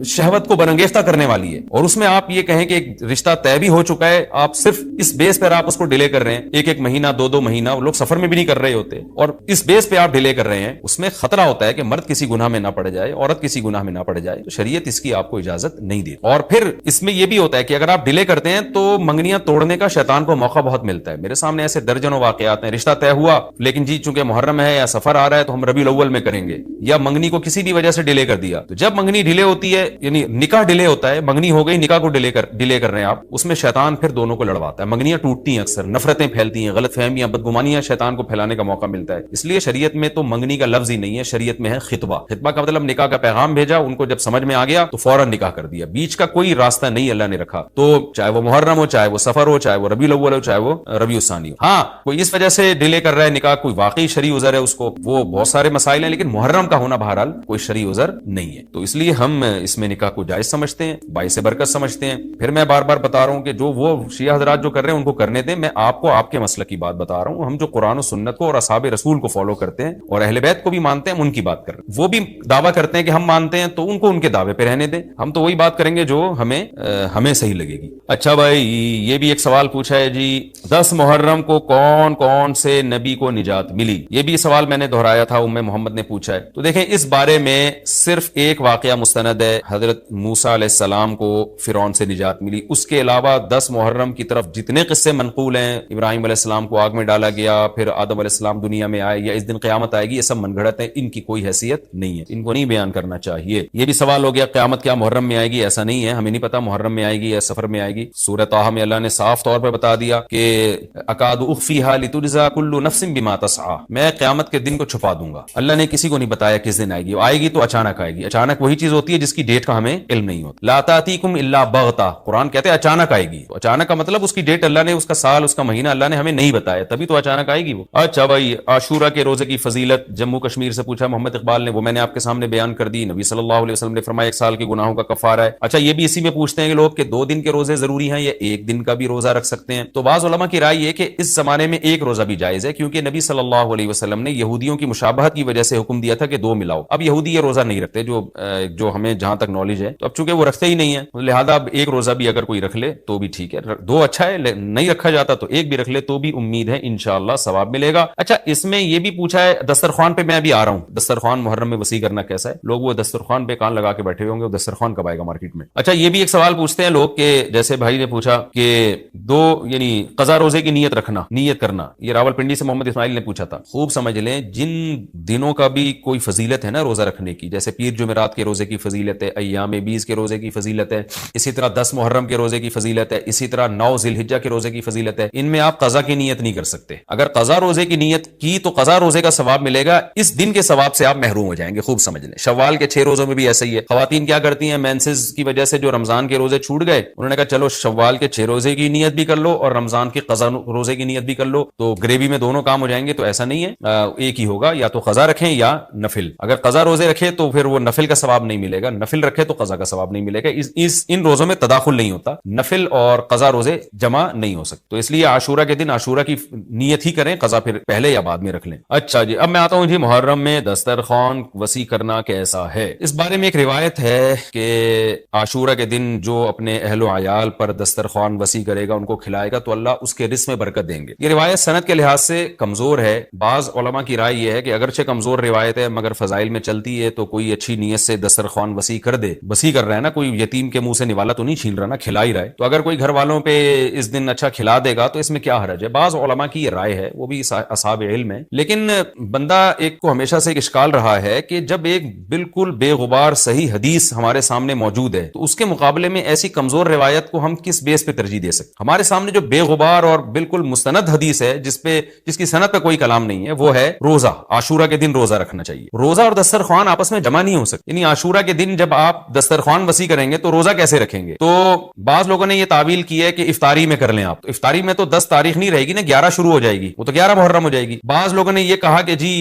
Speaker 1: شہوت کو برانگیختہ کرنے والی ہے. اور اس میں آپ یہ کہیں کہ ایک رشتہ طے بھی ہو چکا ہے, آپ صرف اس بیس پر آپ اس کو ڈیلے کر رہے ہیں, ایک مہینہ دو مہینہ, لوگ سفر میں بھی نہیں کر رہے ہوتے, اور اس بیس پہ آپ ڈیلے کر رہے ہیں. اس میں خطرہ ہوتا ہے کہ مرد کسی گناہ میں نہ پڑ جائے, عورت کسی گناہ میں نہ پڑ جائے. تو شریعت اس کی آپ کو اجازت نہیں دی. اور پھر اس میں یہ بھی ہوتا ہے کہ اگر آپ ڈیلے کرتے ہیں تو منگنیاں توڑنے کا شیطان کو موقع بہت ملتا ہے. میرے سامنے ایسے درجنوں واقعات ہیں, رشتہ طے ہوا لیکن جی چونکہ محرم ہے یا سفر آ رہا ہے تو ہم ربیع الاول میں کریں گے, یا منگنی کو کسی بھی وجہ سے ڈیلے کر دیا. تو جب منگنی ڈیلے ہوتی ہے, یعنی نکاح ڈیلے ہوتا ہے, منگنی ہو گئی, نکاح کو ڈیلے کر رہے ہیں آپ, اس میں شیطان پھر دونوں کو لڑواتا ہے. منگنیاں ٹوٹتی ہیں, اکثر نفرتیں پھیلتی ہیں, غلط فہمیاں, بدگمانیاں شیطان کو پھیلانے کا موقع ملتا ہے. اس لیے شریعت میں تو منگنی کا لفظ ہی نہیں ہے, شریعت میں ہے خطبہ. خطبہ کا مطلب نکاح کا پیغام بھیجا, ان کو جب سمجھ میں آ گیا تو فوراً نکاح کر دیا. بیچ کا کوئی راستہ نہیں اللہ نے رکھا. تو چاہے وہ محرم ہو, چاہے وہ سفر ہو, چاہے وہ ربیع الاول ہو, چاہے وہ ربیع الثانی ہو. ہاں کوئی اس وجہ سے ڈیلے کر رہا ہے نکاح, کوئی واقعی شرعی عذر ہے اس کو, وہ بہت سارے مسائل ہیں, لیکن محرم کا ہونا بہرحال کوئی شرعی عذر نہیں ہے. تو اس لیے ہم اس میں نکاح کو جائز سمجھتے ہیں, باعث برکت سمجھتے ہیں. پھر میں بار بار بتا رہا ہوں کہ جو وہ شیعہ حضرات جو کر رہے ہیں ان کو کرنے دیں, میں آپ کو آپ کے مسلک کی بات بتا رہا ہوں. ہم جو قرآن و سنت کو اور اصحاب رسول کو فالو کرتے ہیں اور اہل بیت کو بھی مانتے ہیں, ہم ان کی بات کر رہے ہیں. وہ بھی دعویٰ کرتے ہیں کہ ہم مانتے ہیں, تو ان کو ان کے دعوے پہ رہنے دیں. ہم تو وہی بات کریں گے جو ہمیں صحیح لگے گی. اچھا بھائی, یہ بھی ایک سوال پوچھا ہے جی, 10 محرم کو کون کون سے نبی کو نجات ملی؟ یہ بھی سوال میں نے دہرایا تھا, ام محمد نے پوچھا ہے. تو دیکھیں اس بارے میں صرف ایک واقعہ مستند ہے, حضرت موسیٰ علیہ السلام کو فرعون سے نجات ملی. اس کے علاوہ 10 محرم کی طرف جتنے قصے منقول ہیں, ابراہیم علیہ السلام کو آگ میں ڈالا گیا, پھر آدم علیہ السلام دنیا میں آئے, یا اس دن قیامت آئے گی, یہ سب من گھڑت ہیں, ان کی کوئی حیثیت نہیں ہے, ان کو نہیں بیان کرنا چاہیے. یہ بھی سوال ہو گیا قیامت کیا محرم میں آئے گی؟ ایسا نہیں ہے, ہمیں نہیں پتا محرم میں آئے گی یا سفر میں آئے گی. سورہ طٰہٰ میں اللہ نے صاف طور پر بتا دیا کہ اکاد اخفیھا لتجزا کل نفس بما تسعی, میں قیامت کے دن کو چھپا دوں گا. اللہ نے کسی کو نہیں بتایا کس دن آئے گی, وہ آئے گی تو اچانک آئے گی. اچانک وہی چیز ہوتی ہے جس کی ڈیٹ کا ہمیں علم نہیں ہوتا. لا تاتیکم الا بغتہ, قرآن کہتے ہیں اچانک آئے گی. تو اچانک کا مطلب اس کی ڈیٹ اللہ نے, اس کا سال, اس کا مہینہ اللہ نے ہمیں نہیں بتایا, تبھی تو اچانک آئے گی وہ. اچھا بھائی, عاشورہ کے روزے کی فضیلت جموں کشمیر سے پوچھا محمد اقبال نے, وہ میں نے آپ کے سامنے بیان کر دی. نبی صلی اللہ علیہ وسلم نے فرمایا 1 سال کے گناہوں کا کفارہ ہے. اچھا یہ بھی اسی میں پوچھتے ہیں کہ لوگ کہ 2 دن کے روزے ضروری ہیں یا 1 دن کا بھی روزہ رکھ سکتے ہیں؟ تو بعض علماء کی رائے یہ کہ اس زمانے میں 1 روزہ بھی جائز ہے, کیونکہ نبی صلی اللہ علیہ وسلم نے یہودیوں کی مشابہت کی وجہ سے حکم دیا تھا کہ 2 ملاؤ. اب یہودی یہ روزہ نہیں رکھتے, جو ہمیں جہاں تک نالج ہے, تو اب چونکہ وہ رکھتے ہی نہیں ہیں, لہذا اب 1 روزہ بھی اگر کوئی رکھ لے تو بھی ٹھیک ہے. 2 اچھا ہے, نہیں رکھا جاتا تو 1 بھی رکھ لے تو بھی امید ہے انشاءاللہ ثواب ملے گا. اچھا اس میں یہ بھی پوچھا ہے, دسترخوان پہ میں ابھی آ رہا ہوں, دسترخوان محرم میں وسیع کرنا کیسا ہے؟ لوگ وہ دسترخوان پہ کان لگا کے بیٹھے ہوئے ہوں گے, وہ دسترخوان کب آئے گا مارکیٹ میں. اچھا یہ بھی ایک سوال پوچھتے ہیں لوگ کہ جیسے بھائی نے پوچھا کہ 2 یعنی قضا روزے کی نیت کرنا, یہ راولپنڈی سے محمد اسماعیل نے پوچھا تھا. خوب سمجھ لیں, جن دنوں کا بھی کوئی فضیلت ہے نا روزہ رکھنے کی, جیسے پیر جمعرات کے روزے کی فضیلت ہے, ایام 20 کے روزے کی فضیلت ہے, اسی طرح 10 محرم کے روزے کی فضیلت ہے, اسی طرح 9 ذی الحجہ کے روزے کی فضیلت ہے. ان میں آپ قضا کی نیت نہیں کر سکتے. اگر قضا روزے کی نیت کی تو قضا روزے کا ثواب ملے گا, اس دن کے ثواب سے آپ محروم ہو جائیں گے. خوب سمجھ لیں, شوال کے 6 روزوں میں بھی ایسا ہی ہے. خواتین کیا کرتی ہیں, مینسز کی وجہ سے جو رمضان کے روزے چھوٹ گئے, انہوں نے کہا چلو شوال کے 6 روزے کی نیت بھی کر لو اور رمضان کے قضا روزے کی نیت بھی کر لو, تو گریوی میں دونوں کام ہو جائیں گے. تو ایسا نہیں ہے, ایک ہی ہوگا, یا تو قضا رکھیں یا نفل. اگر قضا روزے رکھے تو پھر وہ نفل کا ثواب نہیں ملے گا, نفل رکھے تو قضا کا ثواب نہیں ملے گا. ان روزوں میں تداخل نہیں ہوتا, نفل اور قضا روزے جمع نہیں ہو سکتے. تو اس لیے عاشورہ کے دن عاشورہ کی نیت ہی کریں, قضا پھر پہلے یا بعد میں رکھ لیں. اچھا جی, اب میں آتا ہوں جی محرم میں دسترخوان وسیع کرنا کیسا ہے. اس بارے میں ایک روایت ہے کہ عاشورہ کے دن جو اپنے اہل و عیال پر دسترخوان وسیع کرے گا, ان کو کھلائے گا, تو اللہ اس کے رزق میں برکت دیں گے. یہ روایت سند کے لحاظ سے کمزور ہے. بعض علماء کی رائے یہ ہے کہ اگرچہ کمزور روایت ہے مگر فضائل میں چلتی ہے, تو کوئی اچھی نیت سے دسترخوان وسیع کر دے, وسیع کر رہا ہے نا, کوئی یتیم کے منہ سے نوالا تو نہیں چھین رہا نا, کھلا ہی رہا ہے. تو اگر کوئی گھر والوں پہ اس دن اچھا کھلا دے گا تو اس میں کیا حرج ہے. بعض علماء کی یہ رائے ہے, وہ بھی اصحاب علم ہے, لیکن بندہ ایک کو ہمیشہ سے ایک اشکال رہا ہے کہ جب ایک بالکل بے غبار صحیح حدیث ہمارے سامنے موجود ہے تو اس کے مقابلے میں ایسی کمزور روایت کو ہم کس بیس پہ ترجیح دے سکتے. ہمارے سامنے جو بے غبار اور بالکل مستند حدیث ہے جس کی سند پہ کوئی کلام نہیں ہے, وہ ہے روزہ. عاشورہ کے دن روزہ رکھنا چاہیے. روزہ اور دسترخوان آپس میں جمع نہیں ہو سکتے. یعنی عاشورہ کے دن جب آپ دسترخوان وسیع کریں گے تو روزہ کیسے رکھیں گے؟ تو بعض لوگوں نے یہ تعویل کی ہے کہ افطاری میں کر لیں آپ. تو افطاری میں تو 10 تاریخ نہیں رہے گی نا, 11 شروع ہو جائے گی, وہ تو 11 محرم ہو جائے گی. بعض لوگوں نے یہ کہا کہ جی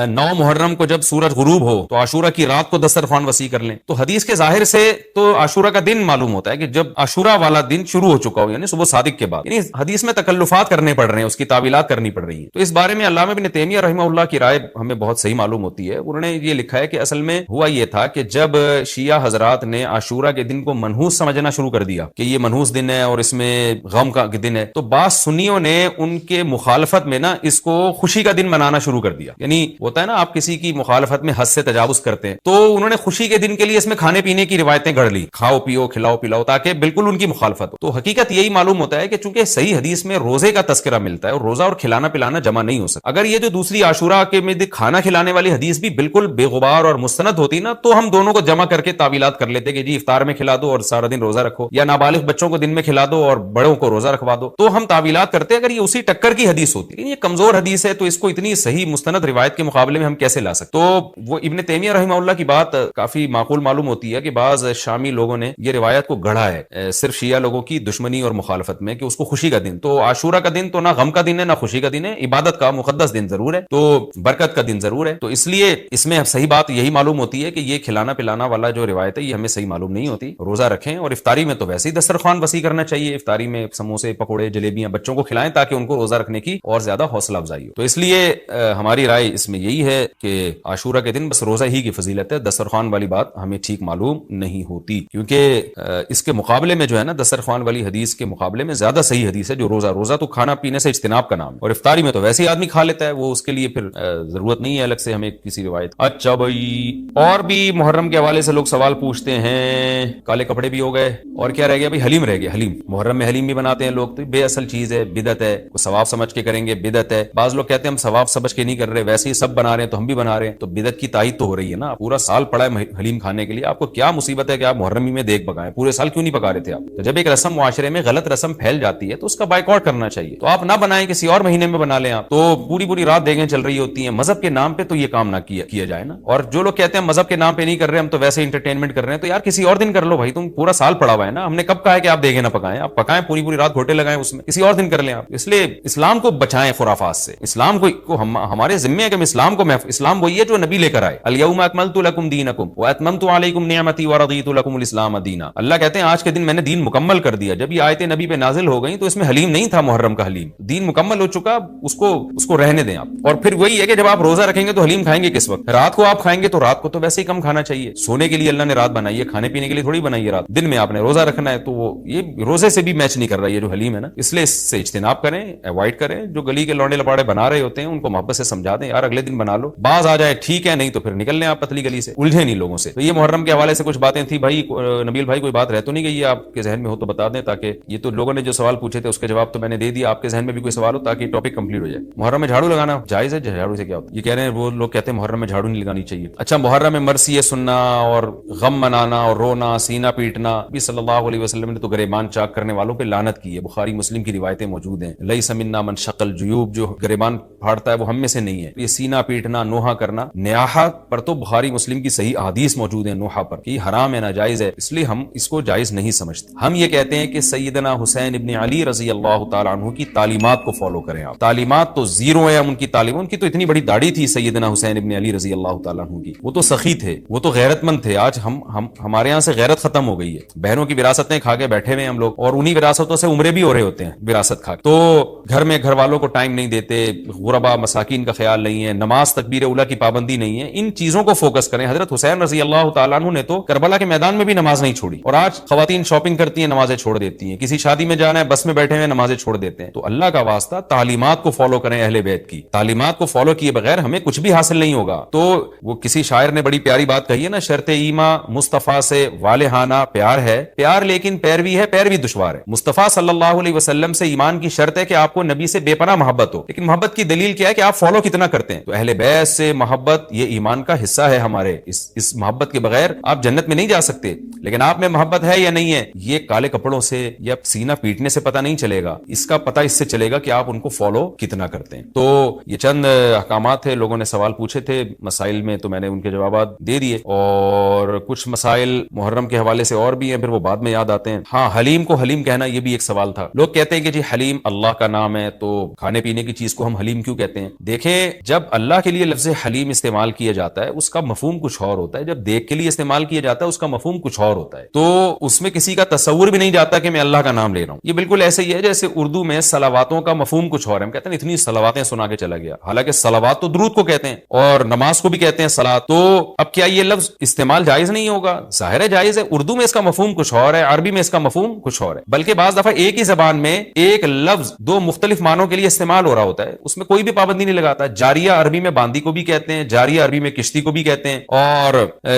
Speaker 1: 9 محرم کو جب سورج غروب ہو تو عاشورہ کی رات کو دسترخوان وسیع کر لیں. تو حدیث کے ظاہر سے تو عاشورہ کا دن معلوم ہوتا ہے کہ جب عاشورہ والا دن شروع ہو چکا ہو, یعنی صبح صادق کے بعد. یعنی حدیث میں تکلفات کرنے پڑ رہے ہیں, اس کی تعویلات کرنی پڑ رہی ہیں. تو اس بارے میں علامہ ابن تیمیہ رحمہ اللہ کی رائے ہمیں بہت صحیح معلوم ہوتی ہے. انہوں نے یہ لکھا ہے کہ اصل میں ہوا یہ تھا کہ جب شیعہ حضرات نے عاشورہ کے دن کو منحوس سمجھنا شروع کر دیا کہ یہ منحوس دن ہے اور اس میں غم کا دن ہے, تو بعض سنیوں نے ان کے مخالفت میں نا اس کو خوشی کا دن منانا شروع کر دیا. یعنی ہوتا ہے نا آپ کسی کی مخالفت میں حد سے تجاوز کرتے ہیں, تو انہوں نے خوشی کے دن کے لیے اس میں کھانے پینے کی روایتیں گھڑ لی, کھاؤ پیو کھلاؤ پلاؤ, تاکہ بالکل ان کی مخالفت ہو. تو حقیقت یہی معلوم ہوتا ہے کہ چونکہ صحیح حدیث میں روزے کا تذکرہ ملتا ہے اور روزہ اور کھلانا پلانا جمع نہیں ہو سکتا. اگر یہ جو دوسری عاشورہ کے میں کھانا کھلانے والی حدیث بھی بالکل بے غبار اور مستند ہوتی نا, تو ہم دونوں کو جمع کر کے تعویلات کر لیتے کہ جی افطار میں کھلا دو اور سارا دن روزہ رکھو, یا نابالغ بچوں کو دن میں کھلا دو اور بڑوں کو روزہ رکھوا دو. تو ہم تعویلات کرتے اگر یہ اسی ٹکر کی حدیث ہوتی. لیکن یہ کمزور حدیث ہے, تو اس کو اتنی صحیح مستند روایت کے مقابلے میں ہم کیسے لا سکتے؟ تو وہ ابن تیمیہ رحمہ اللہ کی بات کافی معقول معلوم ہوتی ہے کہ بعض شامی لوگوں نے یہ روایت کو گڑھا ہے صرف شیعہ لوگوں کی دشمنی اور مخالفت میں, کہ اس کو خوشی کا دن, تو عاشورہ کا دن تو نہ غم کا دن ہے نہ خوشی کا دن ہے, عبادت کا مقدس دن ضرور ہے, تو برکت کا دن ضرور ہے. تو اس لیے اس میں صحیح بات یہی معلوم ہوتی ہے کہ یہ کھلانا پلانا والا جو روایت ہے یہ ہمیں صحیح معلوم نہیں ہوتی. روزہ رکھیں, اور افطاری میں تو ویسے ہی دسترخوان وسیع کرنا چاہیے. افطاری میں سموسے پکوڑے جلیبیاں بچوں کو کھلائیں تاکہ ان کو روزہ رکھنے کی اور زیادہ حوصلہ افزائی ہو. تو اس لیے ہماری رائے اس میں یہی ہے کہ عاشورہ کے دن بس روزہ ہی کی فضیلت ہے, دسترخوان والی بات ہمیں ٹھیک معلوم نہیں ہوتی, کیونکہ اس کے مقابلے میں جو ہے نا دسترخوان والی حدیث کے مقابلے میں زیادہ صحیح حدیث ہے جو روزہ تو کھانا پینے سے اجتناب کا نام ہے, اور افطاری میں تو ویسے ہی آدمی کھا لیتا ہے, وہ اس کے لیے پھر ضرورت نہیں ہے الگ سے ہمیں کسی روایت. اچھا بھائی, اور بھی محرم کے حوالے سے لوگ سوال پوچھتے ہیں. کالے کپڑے بھی ہو گئے, اور کیا رہ گیا بھائی؟ حلیم رہ گیا. حلیم محرم میں حلیم بھی بناتے ہیں لوگ, تو بے اصل چیز ہے, بدعت ہے. ثواب سمجھ کے کریں گے بدعت ہے. بعض لوگ کہتے ہیں ہم ثواب سمجھ کے نہیں کر رہے, ویسے ہی سب بنا رہے ہیں تو ہم بھی بنا رہے ہیں, تو بدعت کی تائید تو ہو رہی ہے نا. پورا سال پڑا ہے حلیم کھانے کے لیے, آپ کو کیا مصیبت ہے کہ آپ محرم میں دیکھ پکائیں؟ پورے سال کیوں نہیں پکا رہے تھے آپ؟ تو جب ایک رسم معاشرے میں غلط رسم پھیل جاتی ہے تو اس کا بائیکاٹ کرنا چاہیے. تو آپ نہ بنائیں, کسی اور مہینے میں بنا لیں آپ. تو پوری رات دیگیں چل رہی ہوتی ہیں مذہب کے نام پہ, تو یہ کام نہ کیا جائے نا. اور جو لوگ کہتے ہیں مذہب کے نام پہ نہیں کر رہے, ہم تو ویسے انٹرٹینمنٹ کر رہے ہیں, تو یار کسی اور دن کر لو بھائی, تم پورا سال پڑا ہوا ہے نا. ہم نے کب کہا ہے کہ آپ دیگیں نہ پکائیں؟ آپ پکائیں, پوری رات گھوٹے لگائیں, اس میں کسی اور دن کر لیں آپ. اس لیے اسلام کو بچائیں خرافات سے. اسلام کو ہمارے ذمہ ہے کہ ہم اسلام کو اسلام وہی ہے جو نبی لے کر آئے. الیوم اکملت لکم دینکم واتممت علیکم نعمتی ورضیت لکم الاسلام دینا. اللہ کہتے ہیں آج کے دن میں نے دین مکمل کر دیا. جب یہ آیتیں نبی پہ نازل ہو گئیں تو اس میں حلیم نہیں تھا, محرم کا حلیم. دین مکمل ہو چکا, اس کو رہنے دیں آپ. اور پھر وہی ہے کہ جب آپ روزہ رکھیں گے تو حلیم کھائیں گے کس وقت؟ رات کو آپ کھائیں گے, تو رات کو تو ویسے ہی کم کھانا چاہیے. سونے کے لیے اللہ نے رات بنائی ہے, کھانے پینے کے لیے تھوڑی بنائی ہے رات. دن میں آپ نے روزہ رکھنا ہے, تو وہ یہ روزے سے بھی میچ نہیں کر رہا ہے جو حلیم ہے نا. اس لیے اس سے اجتناب کریں, اوائڈ کریں. جو گلی کے لونڈے لپاڑے بنا رہے ہوتے ہیں ان کو محبت سے سمجھا دیں, یار اگلے دن بنا لو, باز آ جائے ٹھیک ہے, نہیں تو پھر نکل لیں آپ پتلی گلی سے, الجھے نہیں لوگوں سے. تو یہ محرم کے حوالے سے کچھ باتیں تھیں بھائی. نبیل بھائی کوئی بات رہ تو نہیں گئی ہے آپ کے ذہن میں ہو تو بتا دیں, تاکہ یہ تو لوگوں نے جو سوال پوچھے تھے اس کے جواب تو میں نے دے دیا. آپ کے ذہن میں بھی کوئی سوال ہو تاکہ ٹاپک کمپلیٹ ہو جائے. محرم میں جھاڑو لگانا جائز ہے؟ جھاڑو سے کیا ہوتا ہے؟ یہ کہہ رہے ہیں وہ لوگ کہتے ہیں محرم میں جھاڑو نہیں لگانی چاہیے. اچھا, محرم میں مرثیے سننا اور غم منانا اور رونا, سینہ پیٹنا, نبی صلی اللہ علیہ وسلم نے تو گریبان چاک کرنے والوں پہ لعنت کی ہے. بخاری مسلم کی روایتیں موجود ہیں. لیس منا من شق الجیوب, جو گریبان پھاڑتا ہے وہ ہم میں سے نہیں ہے. یہ سینہ پیٹنا, نوحہ کرنا, نیاحہ پر تو بخاری مسلم کی صحیح احادیث موجود ہیں نوحہ پر کہ حرام ہے, ناجائز ہے. اس لیے ہم اس کو جائز نہیں سمجھتے. ہم یہ کہتے ہیں کہ سیدنا حسین ابن علی رضی اللہ تعالیٰ عنہ کی تعلیمات کو فالو کریں آپ. تعلیمات تو زیرو ہیں ہم ان کی تعلیم. ان کی تو اتنی بڑی داڑھی تھی سیدنا حسین ابن علی رضی اللہ تعالیٰ عنہ کی, وہ تو سخی تھے, وہ تو غیرت مند تھے. آج ہمارے یہاں سے غیرت ختم ہو گئی ہے. بہنوں کی وراثتیں کھا کے بیٹھے ہوئے ہیں ہم لوگ, اور انہی وراثتوں سے عمرے بھی ہو رہے ہوتے ہیں وراثت کھا کے. تو گھر میں گھر والوں کو ٹائم نہیں دیتے, غربا مساکین کا خیال نہیں ہے, نماز تکبیر اولیٰ کی پابندی نہیں ہے. ان چیزوں کو فوکس کریں. حضرت حسین رضی اللہ تعالیٰ عنہ نے تو کربلا کے میدان میں بھی نماز نہیں چھوڑی, اور آج خواتین شاپنگ کرتی ہیں نمازیں چھوڑ دیتی ہیں, کسی شادی میں جانا ہے بس میں بیٹھے ہوئے نمازیں چھوڑ دیتے ہیں. تو اللہ کا واسطہ تعلیمات کو فالو کریں. اہل بیت کی تعلیمات کو فالو کیے بغیر ہمیں کچھ بھی حاصل نہیں ہوگا. تو وہ کسی شاعر نے بڑی پیاری بات کہی ہے نا, شرط ایما مصطفیٰ سے والہانہ پیار ہے, پیار لیکن پیروی ہے, پیر بغیر بھی دشوار ہے. مصطفیٰ صلی اللہ علیہ وسلم سے ایمان کی شرط ہے کہ آپ کو نبی سے بے پناہ محبت ہو, لیکن محبت کی دلیل کیا ہے کہ آپ فالو کتنا کرتے ہیں. تو اہل بیت سے محبت یہ ایمان کا حصہ ہے ہمارے. اس محبت کے بغیر آپ جنت میں نہیں جا سکتے. لیکن آپ میں محبت ہے یا نہیں ہے, یہ کالے کپڑوں سے یا سینہ پیٹنے سے پتہ نہیں چلے گا. اس کا پتہ اس سے چلے گا کہ آپ ان کو فالو کتنا کرتے ہیں. تو یہ چند احکامات تھے. لوگوں نے سوال پوچھے تھے مسائل میں, تو میں نے ان کے جوابات دے دیے, اور کچھ مسائل محرم کے حوالے سے اور بھی ہیں, پھر وہ بعد میں یاد آتے ہیں. ہاں, حلیم کو حلیم کہنا یہ بھی ایک سوال تھا. لوگ کہتے ہیں کہ جی حلیم اللہ کا نام ہے, تو کھانے پینے کی چیز کو ہم حلیم کیوں کہتے ہیں؟ دیکھیں, جب اللہ کے لیے لفظ حلیم استعمال کیا جاتا ہے اس کا مفہوم کچھ اور ہوتا ہے, جب دیکھ کے لیے استعمال کیا جاتا ہے اس کا مفہوم کچھ اور ہوتا ہے. تو اس میں کسی کا تصور بھی نہیں جاتا کہ میں اللہ کا نام لے رہا ہوں. یہ بالکل ایسے ہی ہے جیسے اردو میں صلواتوں کا مفہوم کچھ اور ہے. ہم کہتے ہیں اتنی صلواتیں سنا کے چلا گیا, حالانکہ صلوات تو درود کو کہتے ہیں اور نماز کو بھی کہتے ہیں صلاۃ. تو اب کیا یہ لفظ استعمال جائز نہیں ہوگا؟ ظاہر ہے جائز ہے. اردو میں اس کا مفہوم کچھ اور ہے, عربی میں اس کا مفہوم کچھ اور ہے. بلکہ بعض دفعہ ایک ہی زبان میں ایک لفظ دو مختلف معنوں کے لیے استعمال ہو رہا ہوتا ہے, اس میں کوئی بھی پابندی نہیں لگاتا. جاریہ عربی میں باندی کو بھی کہتے ہیں, جاریہ عربی میں کشتی کو بھی کہتے ہیں, اور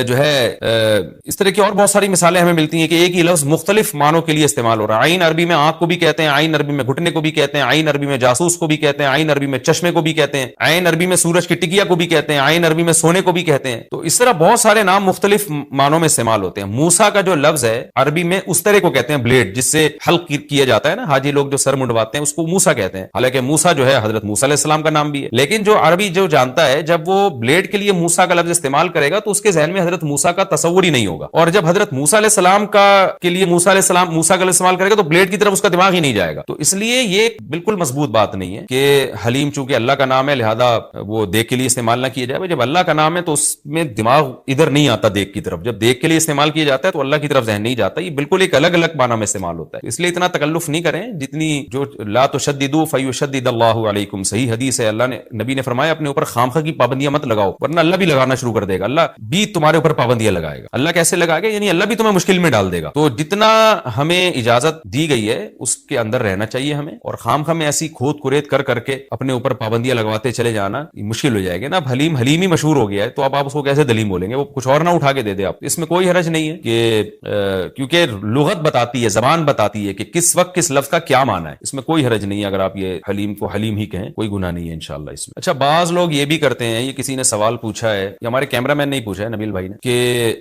Speaker 1: جو ہے اس طرح کی اور بہت ساری مثالیں ہمیں ملتی ہیں کہ ایک ہی لفظ مختلف معنوں کے لیے استعمال ہو رہا ہے. عین عربی میں آنکھ کو بھی کہتے ہیں, عین عربی میں گھٹنے کو بھی کہتے ہیں, عین عربی میں جاسوس کو بھی کہتے ہیں, عین عربی میں چشمے کو بھی کہتے ہیں, عین عربی میں سورج کی ٹکیا کو بھی کہتے ہیں, عین عربی میں سونے کو بھی کہتے ہیں. تو اس طرح بہت سارے نام مختلف معنوں میں استعمال ہوتے ہیں. موسیٰ کا جو لفظ ہے عربی میں اس طرح کو کہتے ہیں بلیڈ, جس سے حلق کیا جاتا ہے نا, حاجی لوگ جو سر منڈواتے ہیں اس کو موسیٰ کہتے ہیں. حالانکہ موسیٰ جو ہے حضرت موسیٰ علیہ السلام کا نام بھی ہے. لیکن جو عربی جو جانتا ہے جب وہ بلیڈ کے لیے موسیٰ کا لفظ استعمال کرے گا تو اس کے ذہن میں حضرت موسیٰ کا تصور ہی نہیں ہوگا. اور جب حضرت موسیٰ علیہ السلام کے لیے موسیٰ کا استعمال کرے گا تو بلیڈ کی طرف اس کا دماغ ہی نہیں جائے گا. تو اس لیے یہ بالکل مضبوط بات نہیں ہے کہ حلیم چونکہ اللہ کا نام ہے لہذا وہ دیکھ کے لیے استعمال نہ کیا جائے. جب اللہ کا نام ہے تو اس میں دماغ ادھر نہیں آتا دیکھ کی طرف. جب دیکھ کے لیے استعمال کیا جاتا ہے تو اللہ کی طرف ذہن نہیں جاتا. یہ بالکل ایک الگ الگ معنی میں استعمال ہوتا ہے. اس لیے اتنا تکلف نہیں کریں جتنی جو لا تشددوا فیشدد اللہ علیکم. صحیح حدیث ہے, اللہ نے نبی نے فرمایا اپنے اوپر خامخواہ کی پابندیاں مت لگاؤ ورنہ اللہ بھی لگانا شروع کر دے گا. اللہ بھی تمہارے اوپر پابندیاں لگائے گا. اللہ کیسے لگائے گا؟ یعنی اللہ بھی تمہیں مشکل میں ڈال دے گا. تو جتنا ہمیں اجازت دی گئی ہے اس کے اندر رہنا چاہیے ہمیں, اور خامخواہ میں ایسی کھود کرید کر کے اپنے اوپر پابندیاں لگواتے چلے جانا مشکل ہو جائے گا نا. اب حلیم ہی مشہور ہو گیا ہے تو اب آپ اس کو کیسے دلیم بولیں گے؟ وہ کچھ اور نہ اٹھا کے دے دے آپ. اس میں کوئی حرج نہیں ہے کہ کیونکہ لغت بتاتی ہے, زبان بتاتی ہے کہ کس وقت کس لفظ کا کیا معنی ہے. اس میں کوئی حرج نہیں ہے اگر آپ یہ حلیم کو حلیم ہی کہیں, کوئی گناہ نہیں ہے انشاءاللہ اس میں. اچھا, بعض لوگ یہ بھی کرتے ہیں, یہ کسی نے سوال پوچھا ہے, یہ ہمارے کیمرہ مین نے ہی پوچھا ہے نبیل بھائی نے, کہ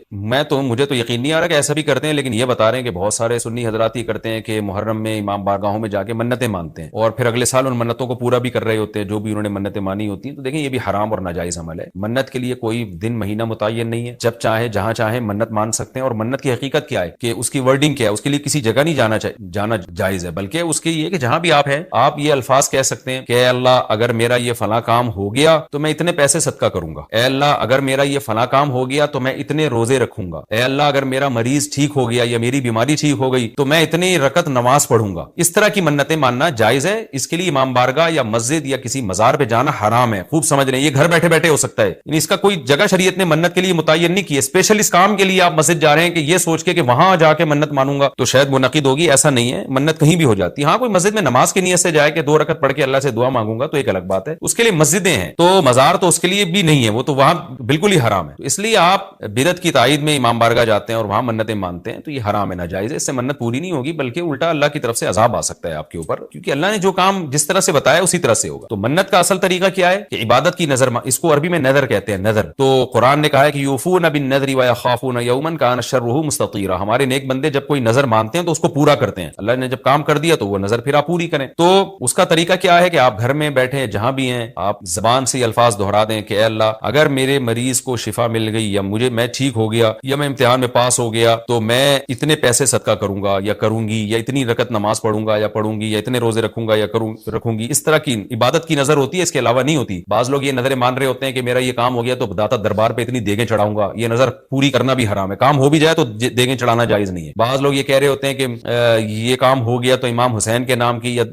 Speaker 1: مجھے تو یقین نہیں آ رہا کہ ایسا بھی کرتے ہیں, لیکن یہ بتا رہے ہیں کہ بہت سارے سنی حضرات یہ کرتے ہیں کہ محرم میں امام بارگاہوں میں جا کے منتیں مانتے ہیں اور پھر اگلے سال ان منتوں کو پورا بھی کر رہے ہوتے ہیں جو بھی انہوں نے منتیں مانی ہوتی ہیں. تو دیکھیں یہ بھی حرام اور ناجائز عمل ہے. منت کے لیے کوئی دن مہینہ متعین نہیں ہے, جب چاہے جہاں چاہے منت مان سکتے ہیں. اور منت کی حقیقت کیا ہے کہ اس کی ورڈنگ کیا ہے, اس کے لیے کسی جگہ نہیں جانا جائز ہے, بلکہ اس کے یہ کہ جہاں بھی آپ ہیں آپ یہ الفاظ کہہ سکتے ہیں کہ اے اللہ اگر میرا یہ فلاں کام ہو گیا تو میں اتنے پیسے صدقہ کروں گا. اے اللہ اگر میرا یہ فلاں کام ہو گیا تو میں اتنے روزے رکھوں گا. اے اللہ اگر میرا مریض ٹھیک ہو گیا یا میری بیماری ٹھیک ہو گئی تو میں اتنی رکعت نماز پڑھوں گا. اس طرح کی منتیں ماننا جائز ہے. اس کے لیے امام بارگاہ یا مسجد یا کسی مزار پہ جانا حرام ہے. خوب سمجھ رہے ہیں, یہ گھر بیٹھے بیٹھے ہو سکتا ہے, یعنی اس کا کوئی جگہ شریعت نے منت کے لیے متعین نہیں کی ہے. اسپیشل اس کام کے لیے آپ مسجد جا رہے ہیں کہ یہ سوچ کے کہ وہاں جا کے منت مانوں گا تو شاید منعقد ہوگی, ایسا نہیں ہے. منت کہیں بھی ہو جاتی ہے. ہاں, کوئی مسجد میں نماز کی نیت سے جائے کہ 2 رکعت پڑھ کے اللہ سے دعا مانگوں گا تو ایک الگ بات ہے, اس کے لیے مسجدیں ہیں. تو مزار تو اس کے لیے بھی نہیں ہے, وہ تو وہاں بالکل ہی حرام ہے. تو اس لیے آپ بدعت کی تائید میں امام بارگاہ جاتے ہیں اور وہاں منتیں مانتے ہیں تو یہ حرام ہے, ناجائز ہے. اس سے منت پوری نہیں ہوگی بلکہ الٹا اللہ کی طرف سے عذاب آ سکتا ہے آپ کے اوپر, کیونکہ اللہ نے جو کام جس طرح سے بتایا اسی طرح سے ہوگا. تو منت کا اصل طریقہ کیا ہے کہ عبادت کی نظر, اس کو عربی میں نظر کہتے ہیں, نظر. تو قرآن نے کہا ہے کہ یوفون بالنذر ویخافون یوما کان شرہ مستطیرا. ہمارے نیک بندے جب کوئی نظر مانتے ہیں تو اس کو پورا کرتے ہیں. اللہ نے جب کام کر دیا تو وہ نظر پھر آپ پوری کریں. تو اس کا طریقہ کیا ہے کہ آپ گھر میں بیٹھے جہاں بھی ہیں آپ زبان سے الفاظ دہرا دیں کہ اے اللہ اگر میرے مریض کو شفا مل گئی یا میں ٹھیک ہو گیا یا میں امتحان میں پاس ہو گیا تو میں اتنے پیسے صدقہ کروں گا یا کروں گی, یا اتنی رکعت نماز پڑھوں گا یا پڑھوں گی, یا اتنے روزے رکھوں گا یا رکھوں گی. اس طرح کی عبادت کی نظر ہوتی ہے, اس کے علاوہ نہیں ہوتی. بعض لوگ یہ نظریں مان رہے ہوتے ہیں کہ میرا یہ کام ہو گیا تو داتا دربار پہ اتنی دیگیں چڑھاؤں گا. یہ نظر پوری کرنا بھی حرام ہے. کام ہو بھی جائے تو دیگیں چڑھانا جائز نہیں ہے. بعض لوگ یہ کہہ رہے ہوتے ہیں کہ یہ کام ہو گیا تو امام حسین کے نام کی یا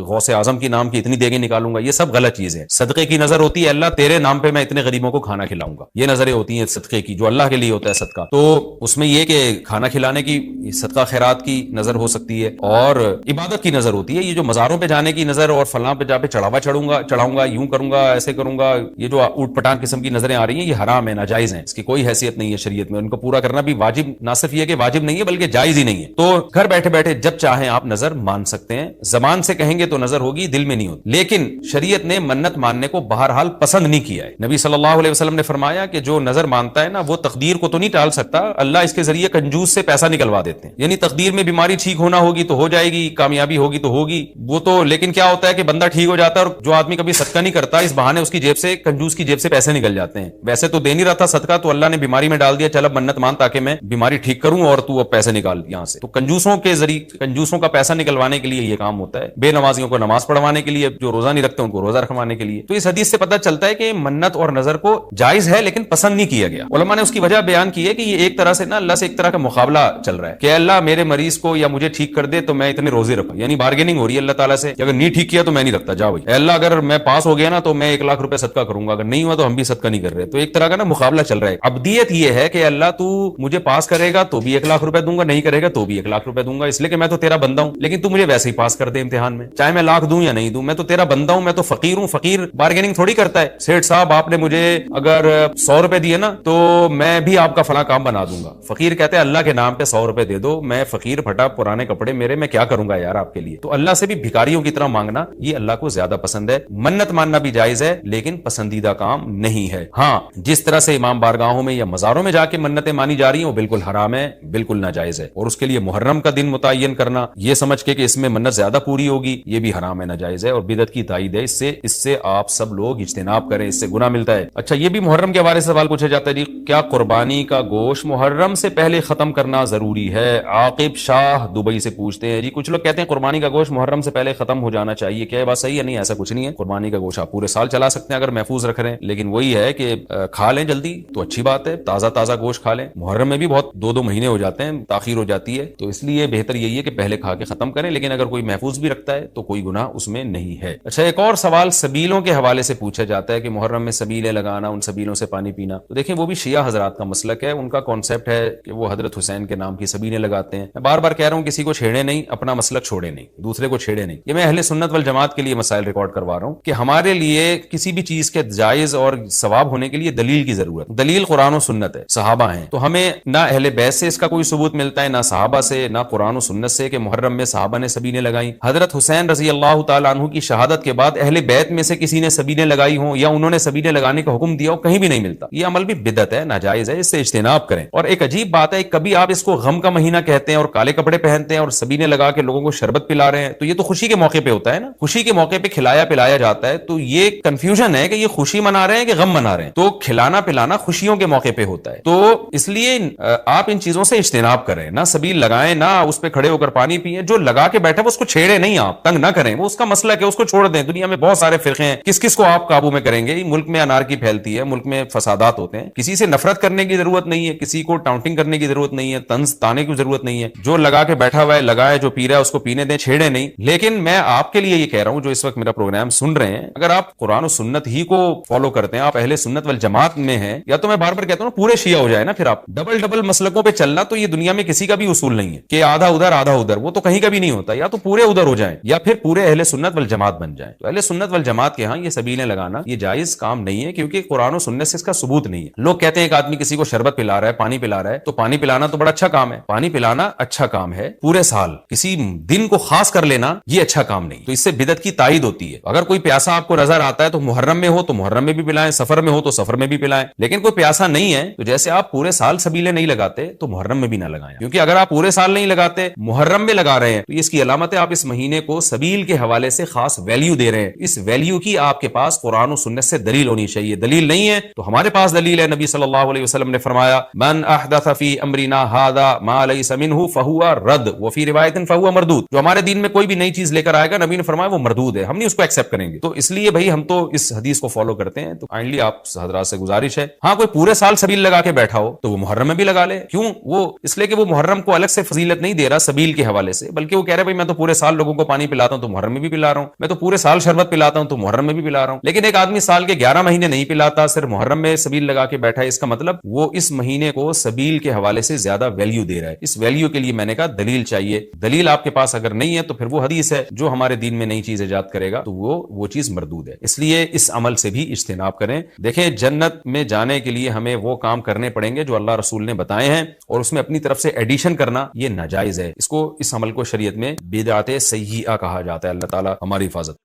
Speaker 1: غوث اعظم کے نام کی اتنی دیگیں نکالوں گا. یہ سب غلط چیز ہے. صدقے کی نظر ہوتی ہے اللہ تیرے نام پہ میں اتنے غریبوں کو کھانا کھلاؤں گا. یہ نظریں ہوتی ہیں صدقے کی, جو اللہ کے لیے ہوتا ہے صدقہ. تو اس میں یہ کہ کھانا کھلانے کی صدقہ خیرات کی نظر ہو سکتی ہے اور عبادت کی نظر ہوتی ہے. یہ جو مزاروں پہ جانے کی نظر اور فلاں پہ جا پہ چڑھاوا چڑھاؤں گا, یوں کروں گا, ایسے کروں گا, یہ جو اوٹ پٹانگ قسم کی نظریں آ رہی ہیں یہ حرام ہے, ناجائز ہیں. اس کی کوئی حیثیت نہیں ہے شریعت میں. ان کو پورا کرنا بھی واجب, نہ صرف یہ کہ واجب نہیں ہے بلکہ جائز ہی نہیں ہے. تو گھر بیٹھے بیٹھے جب چاہیں آپ نظر مان سکتے ہیں. زبان سے کہیں گے تو نظر ہوگی, دل میں نہیں ہوتی. لیکن شریعت نے منت ماننے کو بہرحال پسند نہیں کیا ہے. نبی صلی اللہ علیہ وسلم نے فرمایا کہ جو نظر مانتا ہے نا وہ تقدیر کو تو نہیں ٹال سکتا, اللہ اس کے ذریعے کنجوس سے پیسہ نکلوا دیتے ہیں. یعنی تقدیر میں بیماری ٹھیک ہونا ہوگی تو ہو جائے گی, کامیابی ہوگی تو ہوگی, وہ تو. لیکن کیا ہوتا ہے کہ بندہ ٹھیک ہو جاتا ہے اور جو آدمی کبھی صدقہ نہیں کرتا اس بہانے اس کی جیب سے, کنجوس کی جیب سے پیسے نکل جاتے ہیں. ویسے تو دے نہیں رہا تھا صدقہ, تو اللہ نے بیماری میں ڈال دیا, چل اب منت مان تاکہ میں بیماری ٹھیک کروں اور تو اب پیسے نکال یہاں سے. تو کنجوسوں کے ذریعے, کنجوسوں کا پیسہ نکلوانے کے لیے یہ کام ہوتا ہے. بے نمازیوں کو نماز پڑھوانے کے لیے, جو روزہ نہیں رکھتے ان کو روزہ رکھوانے کے لیے. تو اس حدیث سے پتہ چلتا ہے کہ منت اور نظر کو جائز ہے لیکن پسند نہیں کیا گیا. علماء نے اس کی وجہ بیان کی ہے کہ یہ ایک طرح سے نا اللہ سے ایک طرح کا مقابلہ چل رہا ہے کہ اللہ میرے مریض کو یا مجھے ٹھیک کر دے تو میں اتنے روزے رکھوں. یعنی بارگیننگ ہو رہی ہے اللہ تعالیٰ سے کہ اگر نہیں ٹھیک کیا تو میں نہیں رکھتا, جاؤ بھائی. اللہ اگر میں پاس ہو گیا نا تو میں 1,00,000 روپے صدقہ کروں گا, اگر نہیں ہوا تو ہم بھی صدقہ نہیں کر رہے. تو ایک طرح کا نا مقابلہ چل رہا ہے. ابدیت یہ ہے کہ اللہ تو مجھے پاس کرے گا تو بھی 1,00,000 روپے دوں گا, نہیں کرے گا تو بھی 1,00,000 روپے دوں گا, اس لیے کہ میں تو تیرا بندہ ہوں. لیکن تو مجھے ویسے ہی پاس کر دے امتحان میں, چاہے میں 1,00,000 دوں یا نہیں دوں, میں تو تیرا بندہ ہوں, میں تو فقیر ہوں. فقیر بارگیننگ تھوڑی کرتا ہے. سیٹھ صاحب آپ نے مجھے اگر 100 روپے دیے نا تو میں بھی آپ کا فلاں کام بنا دوں گا. فقیر کہتے ہیں اللہ کے نام پہ 100 روپے دے دو, میں فقیر پھٹا, پرانے کپڑے میرے, میں کیا کروں گا یار آپ کے لیے. تو اللہ سے بھی بھکاریوں کی طرح مانگنا یہ اللہ کو زیادہ پسند ہے. منت ماننا بھی جائز ہے لیکن پسندیدہ کام نہیں ہے. ہاں جس طرح سے امام بارگاہوں میں یا مزاروں میں جا کے منتیں مانی جا رہی ہیں وہ بالکل حرام ہے, بالکل ناجائز ہے. اور اس کے لیے محرم کا دن متعین کرنا یہ سمجھ کے کہ اس میں منت زیادہ پوری ہوگی, یہ بھی حرام ہے, ناجائز ہے اور بدعت کی تائید ہے. اس سے آپ سب لوگ اجتناب کریں, اس سے گناہ ملتا ہے. اچھا, یہ بھی محرم کے حوالے سے سوال پوچھا جاتا ہے جی, کیا قربانی کا گوشت محرم سے پہلے ختم کرنا ضروری ہے؟ عاقب شاہ دبئی سے پوچھتے ہیں جی. کچھ لوگ کہتے ہیں قربانی کا گوشت محرم سے پہلے ختم ہو جانا چاہیے, کیا یہ بات صحیح ہے؟ نہیں, ایسا کچھ نہیں ہے. قربانی کا گوشت آپ پورے سال چلا سکتے ہیں اگر محفوظ رکھ رہے ہیں, لیکن وہی ہے کہ کھا لیں جلدی تو اچھی بات ہے, تازہ تازہ گوشت کھا لیں. محرم میں بھی بہت 2 مہینے ہو جاتے ہیں, تاخیر ہو جاتی ہے, تو اس لیے بہتر یہی ہے کہ پہلے کھا کے ختم کریں. لیکن اگر کوئی محفوظ بھی رکھتا ہے تو کوئی گناہ اس میں نہیں ہے. اچھا, ایک اور سوال سبیلوں کے حوالے سے پوچھا جاتا ہے کہ محرم میں سبیلیں لگانا, ان سبیلوں سے پانی پینا. تو دیکھیں وہ بھی شیعہ حضرات کا مسلک ہے, ان کا کانسیپٹ ہے کہ وہ حضرت حسین کے نام کی سبیلیں لگاتے ہیں. میں بار بار کہہ رہا ہوں کسی کو چھیڑے نہیں, اپنا مسلک چھوڑے نہیں, دوسرے کو چھیڑے نہیں. یہ میں اہل سنت والجماعت کے لیے مسائل ریکارڈ کروا رہا ہوں کہ ہمارے لیے کسی بھی چیز کے جائز اور ثواب ہونے کے لیے دلیل کی ضرورت. دلیل قرآن و سنت ہے, صحابہ ہیں. تو ہمیں نہ اہل بیت سے اس کا کوئی ثبوت ملتا ہے, نہ صحابہ سے, نہ قرآن و سنت سے کہ محرم میں صحابہ نے سبیلیں لگائیں. حضرت حسین رضی اللہ تعالیٰ عنہ کی شہادت کے بعد اہل بیت میں سے کسی نے سبیلیں لگائی ہوں یا انہوں نے سبیلیں لگانے کا حکم دیا ہو, کہیں بھی نہیں ملتا. یہ عمل بھی بدعت ہے, ناجائز ہے, اس سے اجتناب کریں. اور ایک عجیب بات ہے, کبھی آپ اس کو غم کا مہینہ کہتے ہیں اور کالے کپڑے پہنتے ہیں اور سبیلیں لگا کے لوگوں کو شربت پلا رہے ہیں, تو یہ تو خوشی کے موقع پہ ہوتا ہے نا, خوشی کے موقع پہ کھلایا پلایا جاتا ہے. تو یہ کنفیوژن ہے کہ یہ خوشی منا رہے ہیں کہ غم منا رہے ہیں. تو کھلانا پلانا خوشیوں کے موقع پہ ہوتا ہے, تو اس لیے آپ ان چیزوں سے اجتناب کریں, نہ سبیل لگائیں, نہ اس پہ کھڑے ہو کر پانی پیئیں. جو لگا کے بیٹھے اس کو چھیڑے نہیں, آپ تنگ نہ کریں, وہ اس کا مسئلہ ہے, اس کو چھوڑ دیں. دنیا میں بہت سارے فرقے ہیں, کس کس کو آپ قابو میں کریں گے؟ ملک میں انارکی پھیلتی ہے, ملک میں فسادات ہوتے ہیں. کسی سے نفرت کرنے کی ضرورت نہیں ہے, کسی کو ٹاؤنٹنگ کرنے کی ضرورت نہیں ہے, طنز تانے کی ضرورت نہیں ہے. جو لگا کے بیٹھا ہوا ہے لگائے, جو پی رہا ہے اس کو پینے دیں, چھیڑے نہیں. لیکن میں آپ کے لیے یہ کہہ رہا ہوں جو اس وقت میرا پروگرام سن رہے ہیں, اگر آپ قرآن و سنت ہی کو فالو کرتے ہیں, آپ اہل سنت والجماعت میں ہیں, یا تو میں بار بار کہتا ہوں پورے شیعہ ہو جائے نا, پھر آپ ڈبل مسلکوں پہ چلنا, تو یہ دنیا میں کسی کا بھی اصول نہیں ہے کہ آدھا ادھر آدھا ادھر, وہ تو کہیں کا بھی نہیں ہوتا. یا تو پورے ادھر ہو جائیں یا پھر پورے اہل سنت والجماعت بن جائیں. تو اہل سنت والجماعت کے ہاں یہ سبیلیں لگانا یہ جائز کام نہیں ہے, کیونکہ قرآن و سنت سے اس کا ثبوت نہیں ہے. لوگ کہتے ہیں ایک آدمی کسی کو شربت پلا رہا ہے, پانی پلا رہا ہے, تو پانی پلانا تو بڑا اچھا کام ہے. پانی پلانا اچھا کام ہے پورے سال, کسی دن کو خاص کر لینا یہ اچھا کام نہیں. تو اس سے بدعت کی تائید ہوتی ہے. اگر کوئی پیاسا آپ کو نظر آتا ہے تو محرم میں ہو تو محرم میں بھی پلائیں, سفر میں ہو تو سفر میں بھی پلائیں. لیکن کوئی پیاسا نہیں ہے تو جیسے آپ پورے سال سبیلیں نہیں لگاتے تو محرم میں بھی نہ لگائیں, کیونکہ اگر آپ پورے سال نہیں لگاتے محرم میں لگا رہے ہیں تو اس کی علامت ہے آپ اس مہینے کو سبیل کے حوالے سے خاص ویلیو دے رہے ہیں. اس ویلیو کی آپ کے پاس قرآن و سنت سے دلیل ہونی چاہیے. دلیل نہیں ہے تو ہمارے پاس دلیل ہے. نبی صلی اللہ علیہ وسلم نے فرمایا من احدث فی امرنا ھذا ما لیس منہ فہو رد وفی روایت فہو مردود. جو ہمارے دین میں کوئی بھی نئی چیز لے کر آئے گا, نبی نے فرمایا وہ مردود ہے, ہم نہیں اس کو ایکسپٹ کریں گے. تو اس لیے بھائی ہم تو اس حدیث کو فالو کرتے ہیں. تو کائنڈلی آپ حضرات سے گزارش ہے, ہاں کوئی پورے سال سبیل لگا کے بیٹھا ہو تو وہ محرم میں بھی لگا لے. کیوں؟ وہ اس لیے کہ وہ محرم کو الگ سے فضیلت نہیں دے رہا سبیل کے حوالے سے, بلکہ وہ کہہ رہے بھائی میں تو پورے سال لوگوں کو پانی پلاتا ہوں تو محرم میں بھی پلا رہا ہوں, میں تو پورے سال شربت پلاتا ہوں تو محرم میں بھی پلا رہا ہوں. لیکن ایک آدمی سال کے 11 مہینے نہیں پلاتا, صرف محرم میں سبیل لگا کے بیٹھا ہے, اس کا مطلب وہ اس مہینے کو سبیل کے حوالے سے زیادہ ویلیو دے رہا ہے. اس ویلیو کے لیے میں نے کہا دلیل چاہیے. دلیل آپ کے پاس اگر نہیں ہے تو پھر وہ حدیث ہے جو ہمارے دین میں نئی چیز ایجاد کرے گا تو وہ چیز مردود ہے. اس لیے اس عمل سے بھی اجتناب کریں. دیکھیں جنت میں جانے کے لیے ہمیں وہ کام کرنے پڑیں گے جو اللہ رسول نے بتائے ہیں, اور اس میں اپنی طرف سے ایڈیشن کرنا یہ ناجائز ہے، اس عمل کو شریعت میں بدعت سیئہ کہا جاتا ہے۔ اللہ تعالیٰ ہماری حفاظت